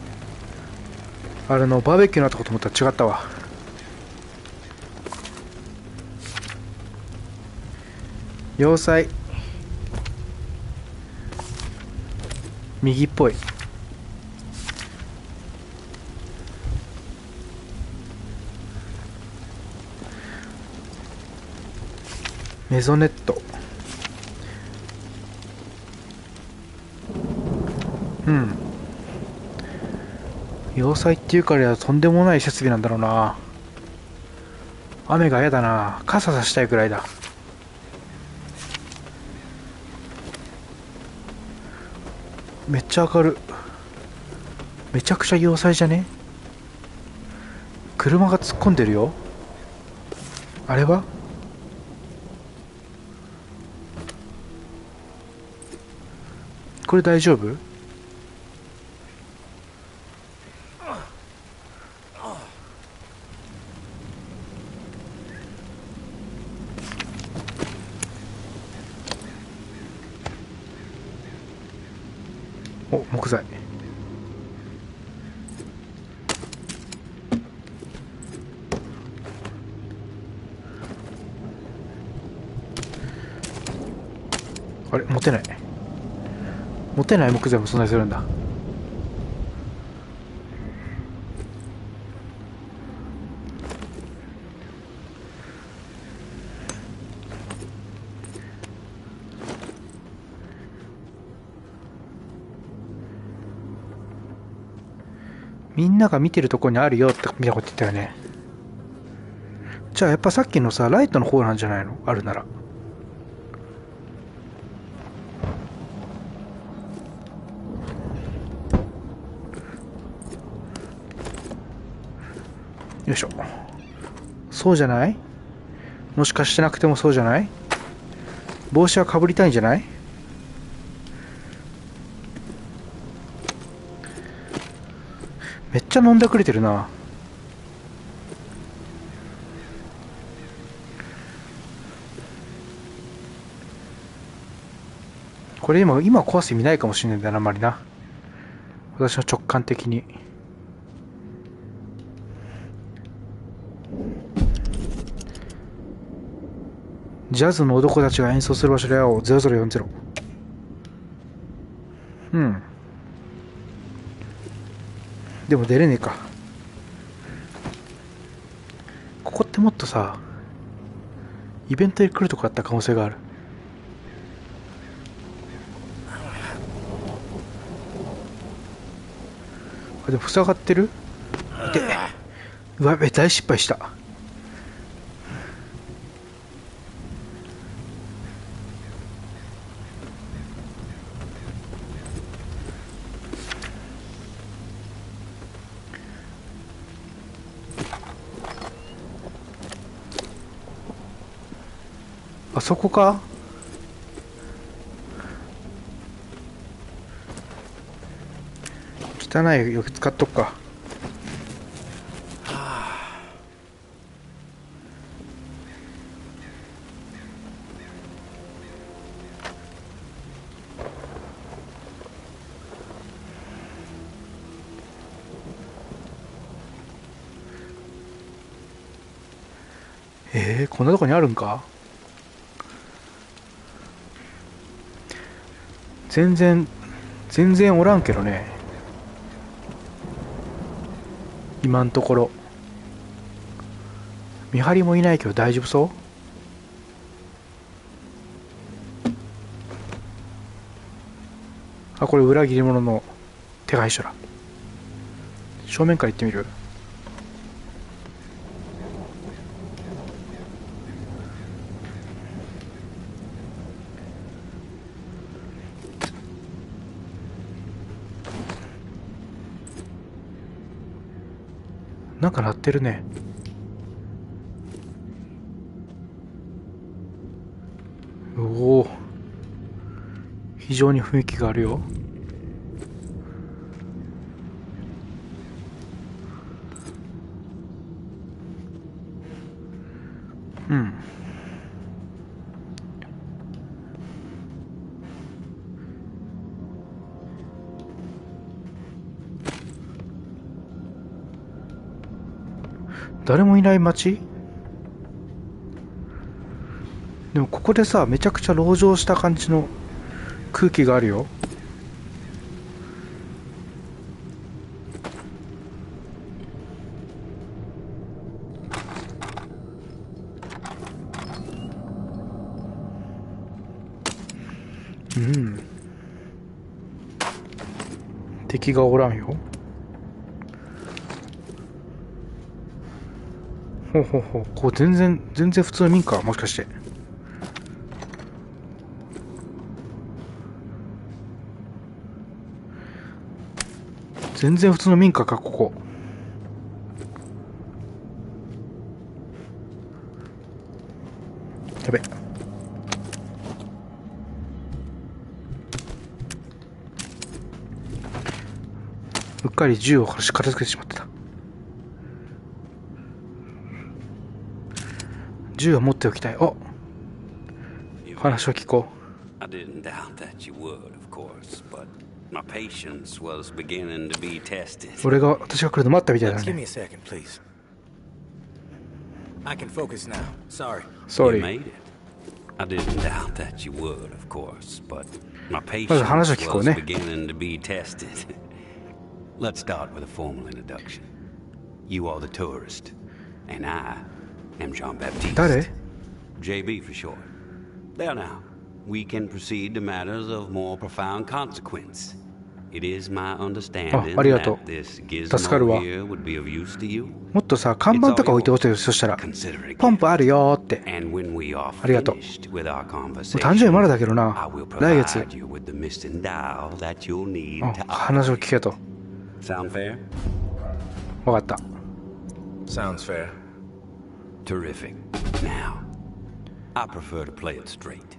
Speaker 1: あれのバーベキューのあったこと思ったら違ったわ。要塞。右っぽい。メゾネット。うん。要塞っていうからとんでもない設備なんだろうな。雨が嫌だな。傘さしたいくらいだ。めっちゃ明るい。めちゃくちゃ要塞じゃね？車が突っ込んでるよ。あれは？これ大丈夫？お、木材。あれ、持てない。持てない木材も存在するんだ。みんなが見てるとこにあるよって見たこと言ったよね。じゃあやっぱさっきのさ、ライトの方なんじゃないの？あるなら。よいしょ。そうじゃない？もしかしてなくてもそうじゃない？帽子はかぶりたいんじゃない？めっちゃ飲んでくれてるな。これ今壊す意味ないかもしれないんだな、あんまりな。私の直感的に。ジャズの男たちが演奏する場所で会おう。0040。うん。でも出れねえか。ここってもっとさ、イベントで来るとこあった可能性がある。あ、でも塞がってる？で、うわ、大失敗した。あそこか？汚いよく使っとくか。こんなとこにあるんか？全然おらんけどね。今んところ。見張りもいないけど大丈夫そう？あ、これ裏切り者の手配書だ。正面から行ってみる？なんか鳴ってるね。おお、非常に雰囲気があるよ。うん。誰もいない街？でもここでさ、めちゃくちゃ籠城した感じの空気があるよ。うん。敵がおらんよ。ほうほうほう。こう全然普通の民家、もしかして。全然普通の民家か、ここ。やべ。うっかり銃を片付けてしまってた。銃は持っておきたい。お、話を聞こう。
Speaker 11: I didn't doubt that you would, of course, but my patience was beginning to be tested.
Speaker 1: 私が来るの待ったみたいだ
Speaker 9: Give me
Speaker 1: ね。
Speaker 9: a second, please. I can focus now. Sorry.
Speaker 11: You
Speaker 1: Sorry.
Speaker 11: made it. I didn't doubt that you would, of course, but my
Speaker 1: まず話を
Speaker 11: patience
Speaker 1: 聞こう
Speaker 11: was
Speaker 1: ね。
Speaker 11: beginning to be tested. Let's start with a formal introduction. You are the tourist, and I am Jean-Baptiste.
Speaker 1: 誰？
Speaker 11: JB for short. There now, we can proceed to matters of more profound consequence. It is my understanding
Speaker 1: ありがとう。
Speaker 11: that this
Speaker 1: 助かるわ。
Speaker 11: gizmo here would be of use to you.
Speaker 1: もっとさ、看板とか置いてほしいよ。そしたら、
Speaker 11: Consider it
Speaker 1: ポンプあるよーって。
Speaker 11: And when we are
Speaker 1: ありがとう。
Speaker 11: finished with our
Speaker 1: もう
Speaker 11: conversation,
Speaker 1: 誕生日まだだけど
Speaker 11: I
Speaker 1: な。
Speaker 11: will
Speaker 1: 来月。
Speaker 11: provide you with the missing dial that you'll need
Speaker 1: あ、
Speaker 11: to
Speaker 1: 話を
Speaker 11: operate.
Speaker 1: 聞けと。
Speaker 11: Sound fair?
Speaker 1: わかった。
Speaker 9: Sounds fair.
Speaker 11: Terrific. Now, I prefer to play it straight.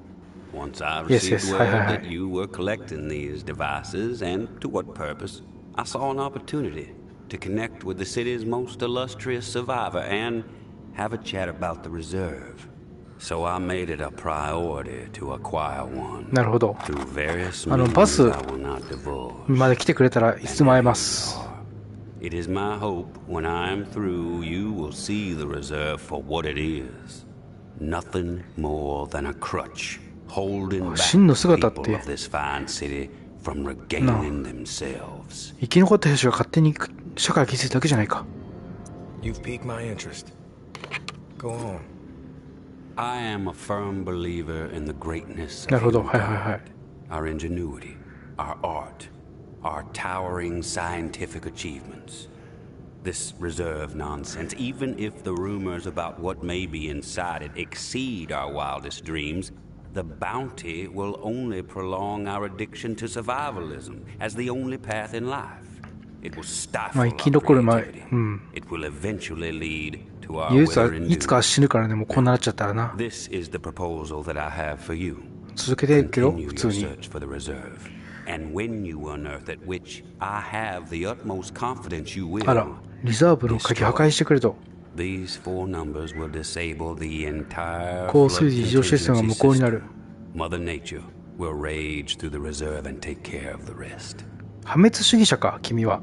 Speaker 11: Once I
Speaker 1: Yes,
Speaker 11: received
Speaker 1: yes.
Speaker 11: word
Speaker 1: Hi.
Speaker 11: that you were collecting these devices, and to what purpose, I saw an opportunity to connect with the city's most illustrious survivor and have a chat about the reserve. So I made it a priority to acquire one.
Speaker 1: なるほど。
Speaker 11: Through various
Speaker 1: バ
Speaker 11: means
Speaker 1: ス
Speaker 11: I will not divulge.
Speaker 1: まで来てくれたらいつでも会えます。
Speaker 11: It is my hope when I am through, you will see the reserve for what it is. Nothing more than a crutch holding back
Speaker 1: 真の
Speaker 11: the
Speaker 1: 姿っ
Speaker 11: people
Speaker 1: て
Speaker 11: of this fine city from regaining themselves.
Speaker 1: 生き残った兵士が勝手に社会を築いただけじゃないか。
Speaker 9: You've piqued my interest. Go on.
Speaker 11: I am a firm believer in the greatness
Speaker 1: な
Speaker 11: of
Speaker 1: るほど。
Speaker 11: human
Speaker 1: はいはいはい。
Speaker 11: our ingenuity, our art, our towering scientific achievements. This reserve nonsense, even if the rumors about what may be inside it exceed our wildest dreams, the bounty will only prolong our addiction to survivalism as the only path in life. It will
Speaker 1: ま
Speaker 11: stifle
Speaker 1: あ
Speaker 11: our
Speaker 1: 生き残る前、
Speaker 11: creativity.
Speaker 1: うん。
Speaker 11: It will eventually lead to our
Speaker 1: ユースは
Speaker 11: withering
Speaker 1: いつか
Speaker 11: doom.
Speaker 1: 死ぬからね、もうこんななっちゃったらな。
Speaker 11: This is the proposal that I have for you.
Speaker 1: 続けていくよ、
Speaker 11: Continue
Speaker 1: 普通
Speaker 11: your
Speaker 1: に。
Speaker 11: search for the reserve. And when you unearth it, which I have the utmost confidence you
Speaker 1: あら
Speaker 11: will,
Speaker 1: リザーブの鍵破壊してくれと。
Speaker 11: these four numbers will disable the entire
Speaker 1: 高
Speaker 11: flood
Speaker 1: 水時異常システムが
Speaker 11: contingency
Speaker 1: 無効になる。
Speaker 11: system. Mother Nature will rage through the reserve and take care of the rest.
Speaker 1: 破滅主義者か、君は。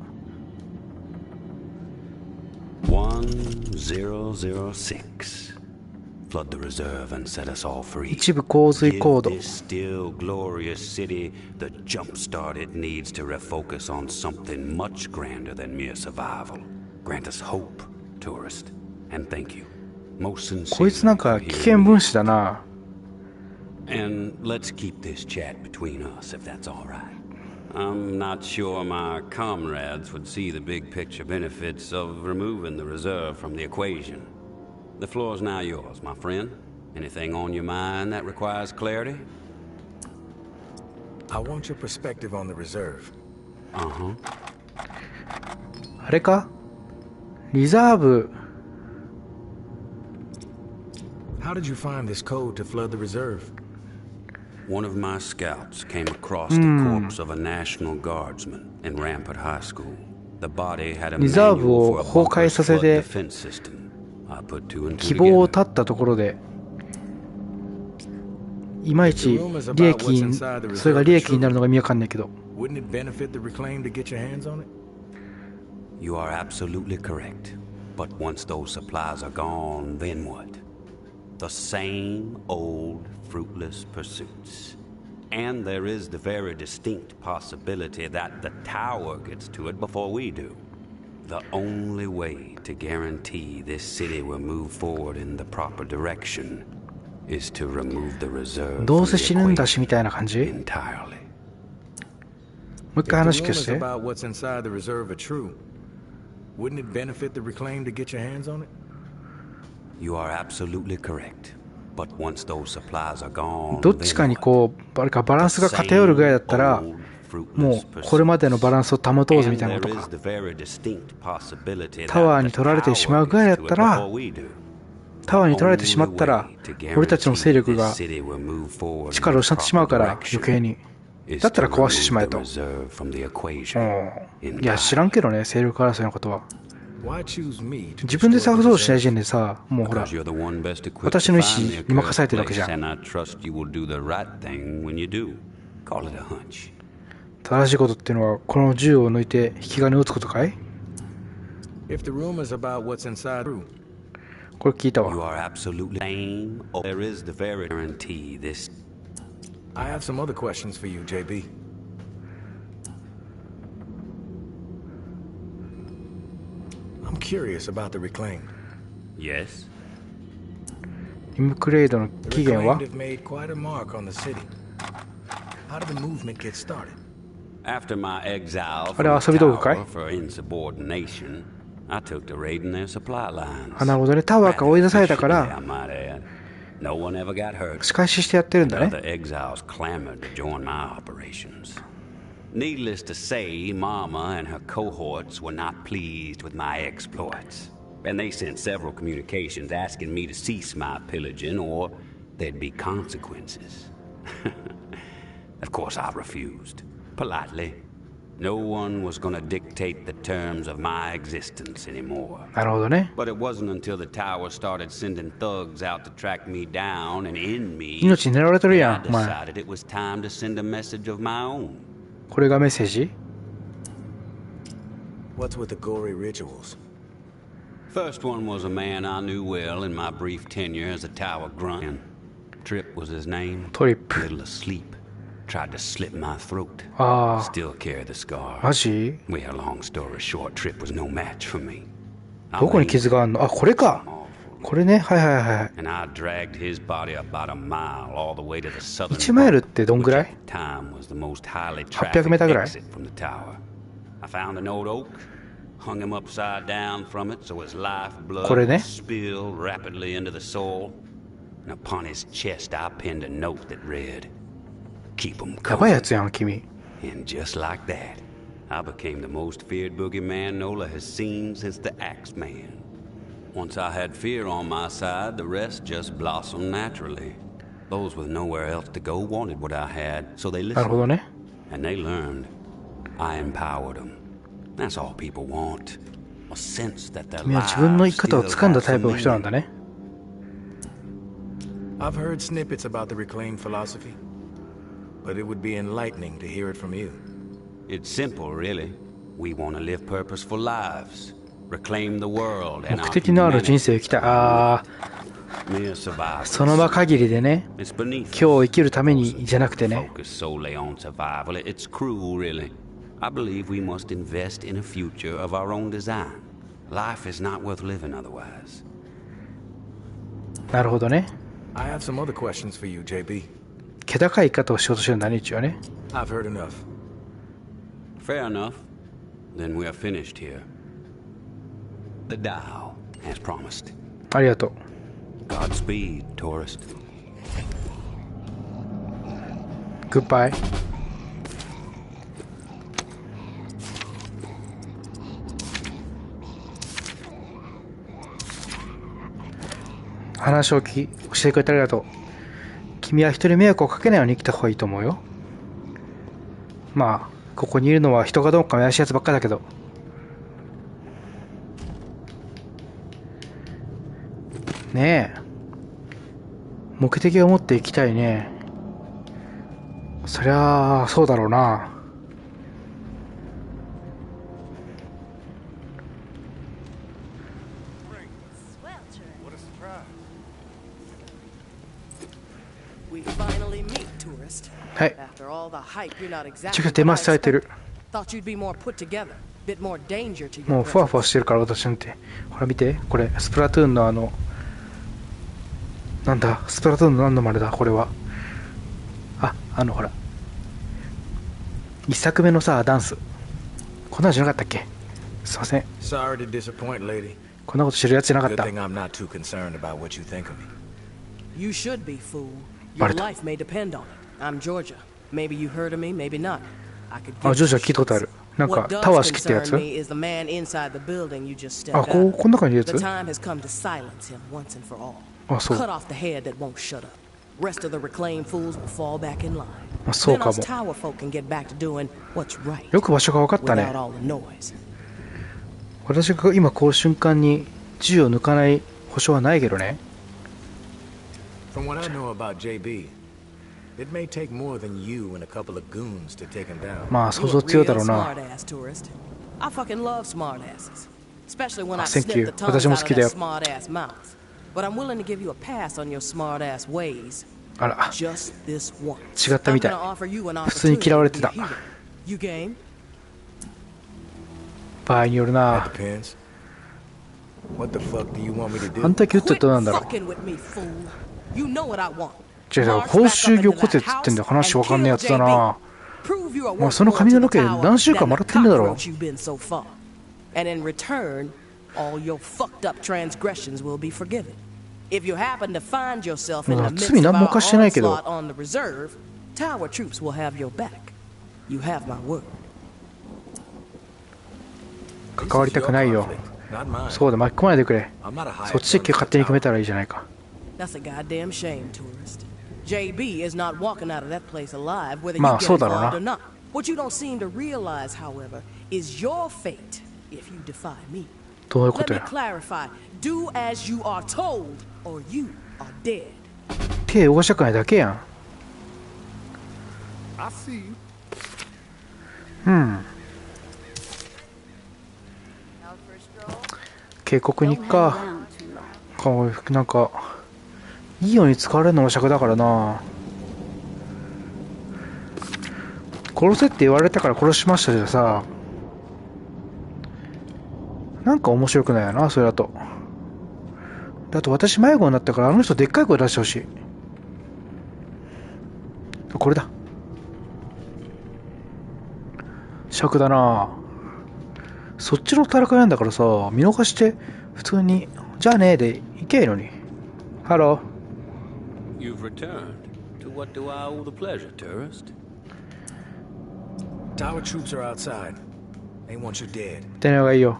Speaker 11: 1006. Flood the reserve and set us all free.
Speaker 1: 一部洪水コー
Speaker 11: Give
Speaker 1: ド。
Speaker 11: this still glorious city the jump start it needs to refocus on something much grander than mere survival. Grant us hope, tourist, and thank you. Most
Speaker 1: こいつなん
Speaker 11: sincerely
Speaker 1: か
Speaker 11: for
Speaker 1: 危
Speaker 11: hearing
Speaker 1: 険
Speaker 11: me.
Speaker 1: 分子だな。
Speaker 11: And let's keep this chat between us, if that's all right. I'm not sure my comrades would see the big picture benefits of removing the reserve from the equation. The floor is now yours, my friend. Anything on your mind that requires clarity?
Speaker 9: I want your perspective on the reserve.
Speaker 11: Uh-huh.
Speaker 1: あれかリザーブ。
Speaker 9: How did you find this code to flood the reserve?
Speaker 11: One of my scouts came across the corpse of a National Guardsman in Rampart High School. The body had a
Speaker 1: リザーブ
Speaker 11: manual
Speaker 1: を
Speaker 11: for a
Speaker 1: 崩壊
Speaker 11: bunker's
Speaker 1: させ
Speaker 11: flood
Speaker 1: て
Speaker 11: defense system. I put two and
Speaker 1: 希
Speaker 11: two
Speaker 1: 望を
Speaker 11: together.
Speaker 1: 絶ったところでいまいち利益にそれが利益になるのが意味わかんないけど
Speaker 9: Wouldn't it benefit the Reclaim to get your hands on it?
Speaker 11: You are absolutely correct. But once those supplies are gone, then what? The same old fruitless pursuits. And there is the very distinct possibility that the tower gets to it before we do. The only way to guarantee this city will move forward in the proper direction is to remove the reserve
Speaker 1: どう
Speaker 11: from
Speaker 1: せ
Speaker 11: the
Speaker 1: 死ぬんだし
Speaker 11: equation
Speaker 1: みたいな感じ
Speaker 11: entirely.
Speaker 1: もう一回
Speaker 9: If
Speaker 1: 話
Speaker 9: the
Speaker 1: 聞かせ
Speaker 9: rumors
Speaker 1: て
Speaker 9: about what's inside the reserve are true, wouldn't it benefit the Reclaim to get your hands on it?
Speaker 11: You are absolutely correct. But once those supplies are gone,
Speaker 1: どっちかにこうあれかバランスが偏るぐらいだったらもうこれまでのバランスを保とうぜみたいなことか。タワーに取られてしまうぐらいだったらタワーに取られてしまったら俺たちの勢力が力を失ってしまうから余計にだったら壊してしまえと。いや知らんけどね勢力争いのことは。自分で探そうしない時点でさもうほら私の意思に任されてるわけじゃん。正しいことっていうのはこの銃を抜いて引き金を打つことかい？これ聞いたわ。
Speaker 9: I have some other questions for you, JB. I'm curious about the reclaim.
Speaker 11: Yes.
Speaker 1: インクレイドの
Speaker 9: The
Speaker 1: 起源は
Speaker 9: reclaimed have made quite a mark on the city. How did the movement get started?
Speaker 11: After my exile
Speaker 1: あれ
Speaker 11: from
Speaker 1: は
Speaker 11: the
Speaker 1: 遊び道具かい？
Speaker 11: tower for insubordination, I took to raiding their supply lines.
Speaker 1: あ、なるほどね。タワーから追い出されたか
Speaker 11: I
Speaker 1: ら
Speaker 11: might add. No one ever got hurt.
Speaker 1: 仕返ししてやってるんだ
Speaker 11: Other
Speaker 1: ね。
Speaker 11: exiles clamored to join my operations. Needless to say, Mama and her cohorts were not pleased with my exploits, and they sent several communications asking me to cease my pillaging or there'd be consequences. Of course, I refused, politely. No one was going to dictate the terms of my existence anymore.
Speaker 1: なるほどね。
Speaker 11: But it wasn't until the tower started sending thugs out to track me down and end me
Speaker 1: 命狙われてる
Speaker 11: that
Speaker 1: や
Speaker 11: I
Speaker 1: ん、お前。
Speaker 11: decided it was time to send a message of my own.
Speaker 1: これがメッセージ？
Speaker 9: What's with the gory rituals?
Speaker 11: First one was a man I knew well in my brief tenure as a tower grunt. Trip was his name.
Speaker 1: トリップ。
Speaker 11: Little asleep. Tried to slit my throat.
Speaker 1: ああ、
Speaker 11: Still carry the scar.
Speaker 1: マジ？
Speaker 11: Well, long story short, Trip was no match for me.
Speaker 1: どこに傷があんの？あ、これか。これね。はいはいはい。
Speaker 11: And I dragged his body about a mile all the way to the southern
Speaker 1: 1マイルってどんぐらい？
Speaker 11: time was the most highly
Speaker 1: 800
Speaker 11: trafficked
Speaker 1: メーターぐらい？
Speaker 11: exit from the tower. I found an old oak, hung him upside down from it so his lifeblood
Speaker 1: これね。
Speaker 11: would spill rapidly into the soil. And upon his chest I pinned a note that read, "Keep him
Speaker 1: やばいや
Speaker 11: coming."
Speaker 1: つやん、君。
Speaker 11: And just like that, I became the most feared boogeyman Nola has seen since the Axeman. Once I had fear on my side, the rest just blossomed naturally. Those with nowhere else to go wanted what I had, so they
Speaker 1: なるほど
Speaker 11: listened.
Speaker 1: ね。
Speaker 11: And they learned. I empowered them. That's all people want. A sense that their
Speaker 1: 君は自分の生
Speaker 11: lives
Speaker 1: き方を
Speaker 11: still
Speaker 1: 掴んだ
Speaker 11: have
Speaker 1: タイプ
Speaker 11: some
Speaker 1: の人なん
Speaker 11: meaning.
Speaker 1: だね。
Speaker 9: I've heard snippets about the reclaimed philosophy, but it would be enlightening to hear it from you.
Speaker 11: It's simple, really. We want to live purposeful lives. Reclaim the world and
Speaker 1: 目
Speaker 11: our
Speaker 1: 的のある人
Speaker 11: humanity.
Speaker 1: 生を生きたい。ああ、
Speaker 11: Mere survival.
Speaker 1: その場限りでね。
Speaker 11: It's beneath
Speaker 1: 今日を生きるためにじゃなくてね。
Speaker 11: focus solely on survival. It's cruel, really. I believe we must invest in a future of our own design. Life is not worth living otherwise.
Speaker 1: なるほどね。
Speaker 9: I have some other questions for you, JB.
Speaker 1: 気高い生き方をしようとしてるんだね、一応ね。
Speaker 9: I've heard enough.
Speaker 11: Fair enough. Then we are finished here. The Tao, as promised.
Speaker 1: ありがとう。
Speaker 11: Godspeed, tourist.
Speaker 1: グッバイ。話を聞き、教えてくれてありがとう。君は人に迷惑をかけないように生きた方がいいと思うよ。まあ、ここにいるのは人かどうか怪しいやつばっかだけど。ねえ。目的を持って生きたいね。そりゃあ、そうだろうな。
Speaker 5: We finally meet, tourist.
Speaker 1: はい。
Speaker 5: After all the hype, you're not
Speaker 1: め
Speaker 5: exactly
Speaker 1: ちゃくちゃ
Speaker 5: what
Speaker 1: 出
Speaker 5: I
Speaker 1: ますされてる。
Speaker 5: expected. Thought you'd be more put together, bit more danger to
Speaker 1: も
Speaker 5: your
Speaker 1: うふわ
Speaker 5: presence.
Speaker 1: ふわしてるから私なんて。ほら見て、これスプラトゥーンのなんだ、スプラトゥーンの何のまねだこれは。あ、ほら一作目のさダンスこんなんじゃなかったっけ。すいません。
Speaker 9: Sorry to disappoint, lady.
Speaker 1: こんなこと知るやつじゃなかっ
Speaker 9: Good
Speaker 1: た。
Speaker 9: thing I'm not too concerned about what you think of me.
Speaker 5: You should be, fool. Your
Speaker 1: バレた。
Speaker 5: life may depend on it. I'm Georgia. Maybe you heard of me, maybe not. I could
Speaker 1: あ、
Speaker 5: give
Speaker 1: ジョージ
Speaker 5: two
Speaker 1: は聞いたことあ
Speaker 5: shits.
Speaker 1: る。なんか
Speaker 5: What
Speaker 1: タワー
Speaker 5: does
Speaker 1: 仕切ったや
Speaker 5: concern
Speaker 1: つ？
Speaker 5: me is the man inside the building you just stepped
Speaker 1: あ、
Speaker 5: out
Speaker 1: こ
Speaker 5: of.
Speaker 1: ん中にいるや
Speaker 5: The
Speaker 1: つ？
Speaker 5: time has come to silence him once and for all.
Speaker 1: あ、そう。
Speaker 5: Cut off the head that won't shut up. Rest of the reclaimed fools will fall back in line.
Speaker 1: あ、そう
Speaker 5: Then
Speaker 1: か
Speaker 5: us
Speaker 1: も。
Speaker 5: tower folk can get back to doing what's right
Speaker 1: よく場所が分かったね。
Speaker 5: without all the noise.
Speaker 1: 私が今この瞬間に銃を抜かない保証はないけどね。
Speaker 9: From what I know about JB, it may take more than you and a couple of goons to take him down.
Speaker 1: まあ想
Speaker 5: You're
Speaker 1: 像
Speaker 5: a
Speaker 1: 強いだ
Speaker 5: real
Speaker 1: ろうな。
Speaker 5: smart-ass tourist. I fucking love smartasses. Especially when
Speaker 1: あ、
Speaker 5: I
Speaker 1: Thank
Speaker 5: snip
Speaker 1: you.
Speaker 5: the tongues
Speaker 1: 私も
Speaker 5: out
Speaker 1: 好
Speaker 5: of
Speaker 1: きだ
Speaker 5: that
Speaker 1: よ。
Speaker 5: smart-ass mouth. But I'm willing to give you a pass on your smart-ass ways.
Speaker 1: あら、
Speaker 5: Just this once.
Speaker 1: 違ったみたい。
Speaker 5: I'm gonna offer you an
Speaker 1: 普通に嫌われて
Speaker 5: opportunity
Speaker 1: た。
Speaker 5: to be a hero. You game?
Speaker 1: 場合によるな。
Speaker 9: That depends. What the fuck do you want me to
Speaker 1: あ
Speaker 9: do?
Speaker 1: んだけ撃って
Speaker 5: Quit
Speaker 1: どうなんだろう。
Speaker 5: fucking with me, fool. You know what I want.
Speaker 1: 違う違う、報酬よこせっつってんだよ。話わかんないやつだな。
Speaker 5: Prove you are
Speaker 1: まあその髪の毛
Speaker 5: worth more to the tower
Speaker 1: 何週間もらってんだろ
Speaker 5: than the cockroach you've been so far. And in return, all your fucked up transgressions will be forgiven. If you happen to find yourself in the midst
Speaker 1: 罪
Speaker 5: of
Speaker 1: 何も
Speaker 5: our
Speaker 1: 犯してないけど。
Speaker 5: onslaught on the reserve, tower troops will have your back. You have my word.
Speaker 1: 関わりたくないよ。
Speaker 9: Not mine.
Speaker 1: そうだ、巻き込まないでくれ。
Speaker 9: I'm not a
Speaker 1: そっ
Speaker 9: hired
Speaker 1: ちで
Speaker 9: gun for
Speaker 1: 勝手に
Speaker 9: the
Speaker 1: 決め
Speaker 9: tower.
Speaker 1: たらいいじゃないか。
Speaker 5: That's a goddamn shame, tourist. JB is not walking out of that place alive, whether you
Speaker 1: まあ
Speaker 5: get
Speaker 1: そうだろうな。
Speaker 5: involved or not. What you don't seem to realize, however, is your fate if you defy me.
Speaker 1: どういうこ
Speaker 5: Let
Speaker 1: と
Speaker 5: me
Speaker 1: や。
Speaker 5: clarify. Do as you are told, or you are dead.
Speaker 1: 手動かしたくないだけやん。
Speaker 7: I see you.
Speaker 1: うん。渓谷に行くか。なんかいいように使われるのも尺だからな。殺せって言われたから殺しましたじゃさ、なんか面白くないよな、それだと。だと私迷子になったからあの人でっかい声出してほしい。これだ。尺だな。そっちの戦いなんだからさ、見逃して普通にじゃあねで行けばいいのに。ハロー。
Speaker 11: You've returned. To what do I owe the pleasure, tourist?
Speaker 9: Tower troops are outside. They want you dead.
Speaker 1: 出ない方がいいよ。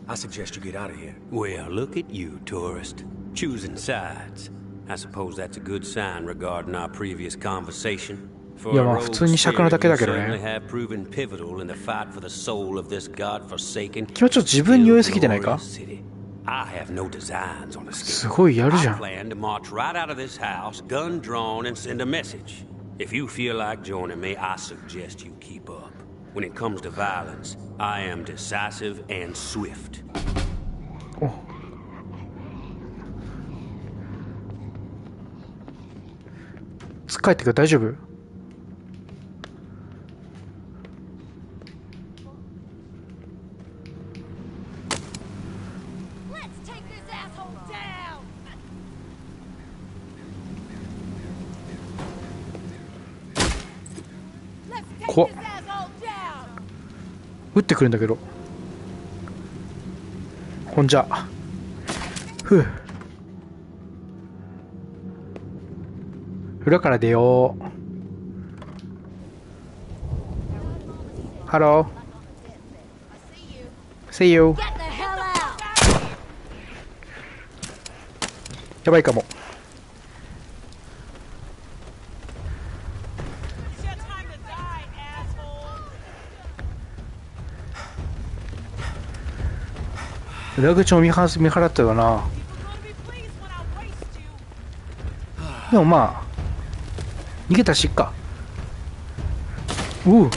Speaker 9: I suggest you get out of here.
Speaker 11: Well, look at you, tourist. Choosing sides. I suppose that's a good sign regarding our previous conversation. For
Speaker 1: いや
Speaker 11: a
Speaker 1: まあ
Speaker 11: rogue
Speaker 1: 普通に尺なだ
Speaker 11: spirit,
Speaker 1: け
Speaker 11: you
Speaker 1: だけど
Speaker 11: certainly
Speaker 1: ね。
Speaker 11: have proven pivotal in the fight for the soul of this godforsaken,
Speaker 1: 君はちょっと自分に酔いすぎてないか？
Speaker 11: glorious city. I have no designs on
Speaker 1: す
Speaker 11: escape.
Speaker 1: ごいやるじゃ
Speaker 11: I
Speaker 1: ん。
Speaker 11: plan to march right out of this house, gun drawn, and send a message. If you feel like joining me, I suggest you keep up. When it comes to violence, I am decisive and swift.
Speaker 1: お。つっかえってく大丈夫？怖っ。撃ってくるんだけど。ほんじゃ。ふう。裏から出よう。ハロー。See you。やばいかも。裏口を見払ったよな。でもまあ逃げたしっか。うう。い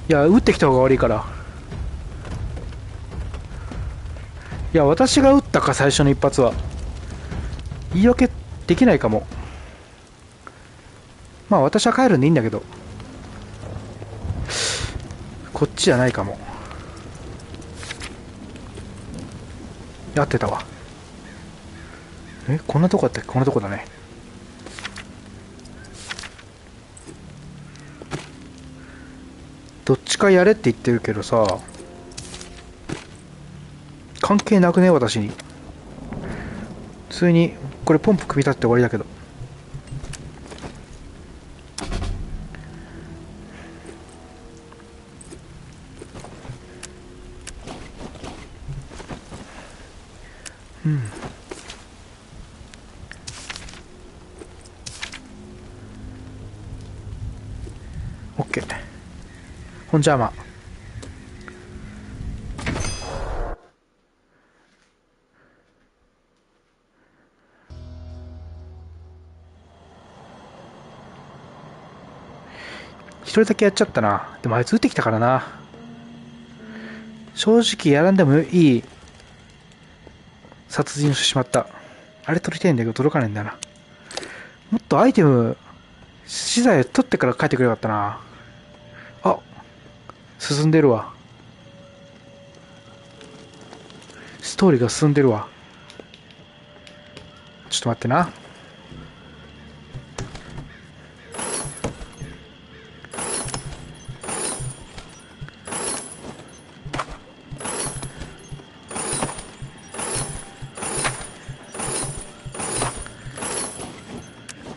Speaker 1: や撃ってきた方が悪いから。いや私が撃ったか最初の一発は。言い訳できないかも。まあ私は帰るんでいいんだけど。こっちじゃないかも。やってたわ。こんなとこだったっけ？こんなとこだね。どっちちかやれって言ってるけどさ、関係なくね私に。普通にこれポンプ組み立てて終わりだけど。うん。オッケー。ほんじゃま。一人だけやっちゃったな。でもあいつ撃ってきたからな。正直やらんでもいい殺人をしてしまった。あれ取りたいんだけど届かないんだな。もっとアイテム資材を取ってから帰ってくれよかったな。あ、進んでるわ。ストーリーが進んでるわ。ちょっと待ってな。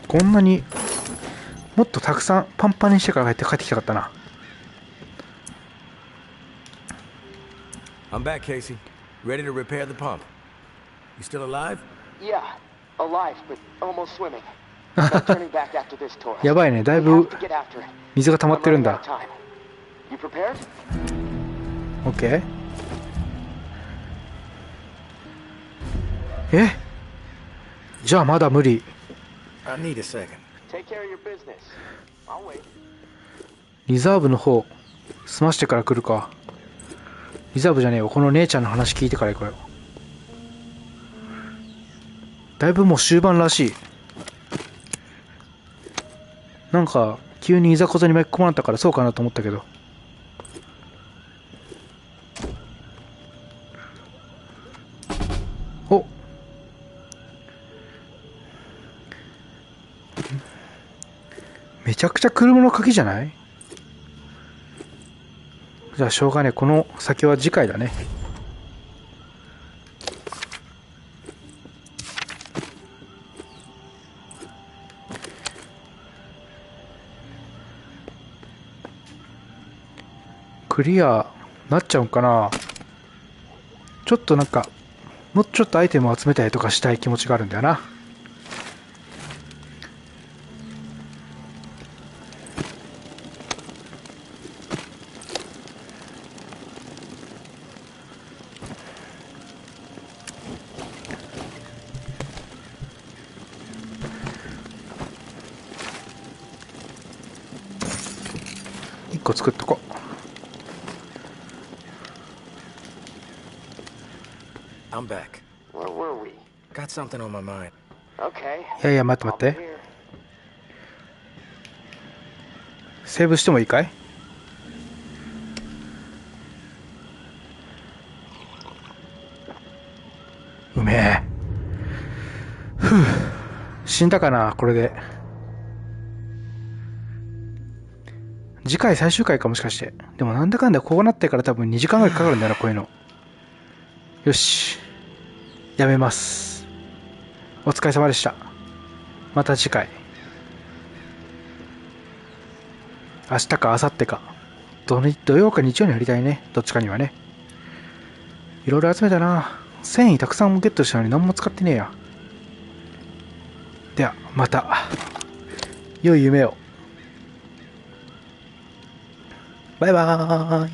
Speaker 1: こんなにもっとたくさんパンパンにしてから帰ってきたかったな。
Speaker 9: I'm back, Casey. Ready to repair the pump. You still alive?
Speaker 10: Yeah, alive, but almost swimming. No turning back after this tour.
Speaker 1: やばいね、だい
Speaker 10: We
Speaker 1: ぶ
Speaker 10: have to get after it.
Speaker 1: 水が溜まってるん
Speaker 10: I'm running
Speaker 1: だ。
Speaker 10: out of time. You prepared?
Speaker 1: OK。え？じゃあまだ無理。
Speaker 9: I need a second.
Speaker 10: Take care of your business. I'll wait.
Speaker 1: リザーブの方済ましてから来るか。リザーブじゃねえよ、この姉ちゃんの話聞いてから行こうよ。だいぶもう終盤らしい。なんか急にいざこざに巻き込まれたからそうかなと思ったけど。お、めちゃくちゃ車の鍵じゃない？じゃあしょうがねえ、この先は次回だね。クリアなっちゃうんかな。ちょっとなんかもうちょっとアイテムを集めたりとかしたい気持ちがあるんだよな。1個作っとこう。
Speaker 9: I'm back.
Speaker 10: Where were we?
Speaker 9: Got something on my mind.
Speaker 10: Okay.
Speaker 1: いやいや待って待って。セーブしてもいいかい？うめえ。ふう、死んだかなこれで。次回最終回かもしかして。でもなんだかんだこうなってから多分2時間ぐらいかかるんだよなこういうの。よし、やめます。お疲れ様でした。また次回。明日か明後日か土曜か日曜にやりたいね。どっちかにはね。いろいろ集めたな。繊維たくさんゲットしたのに何も使ってねえや。ではまた良い夢を。バイバーイ。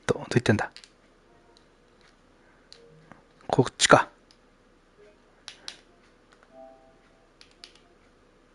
Speaker 1: どう言ってんだ。こっちか。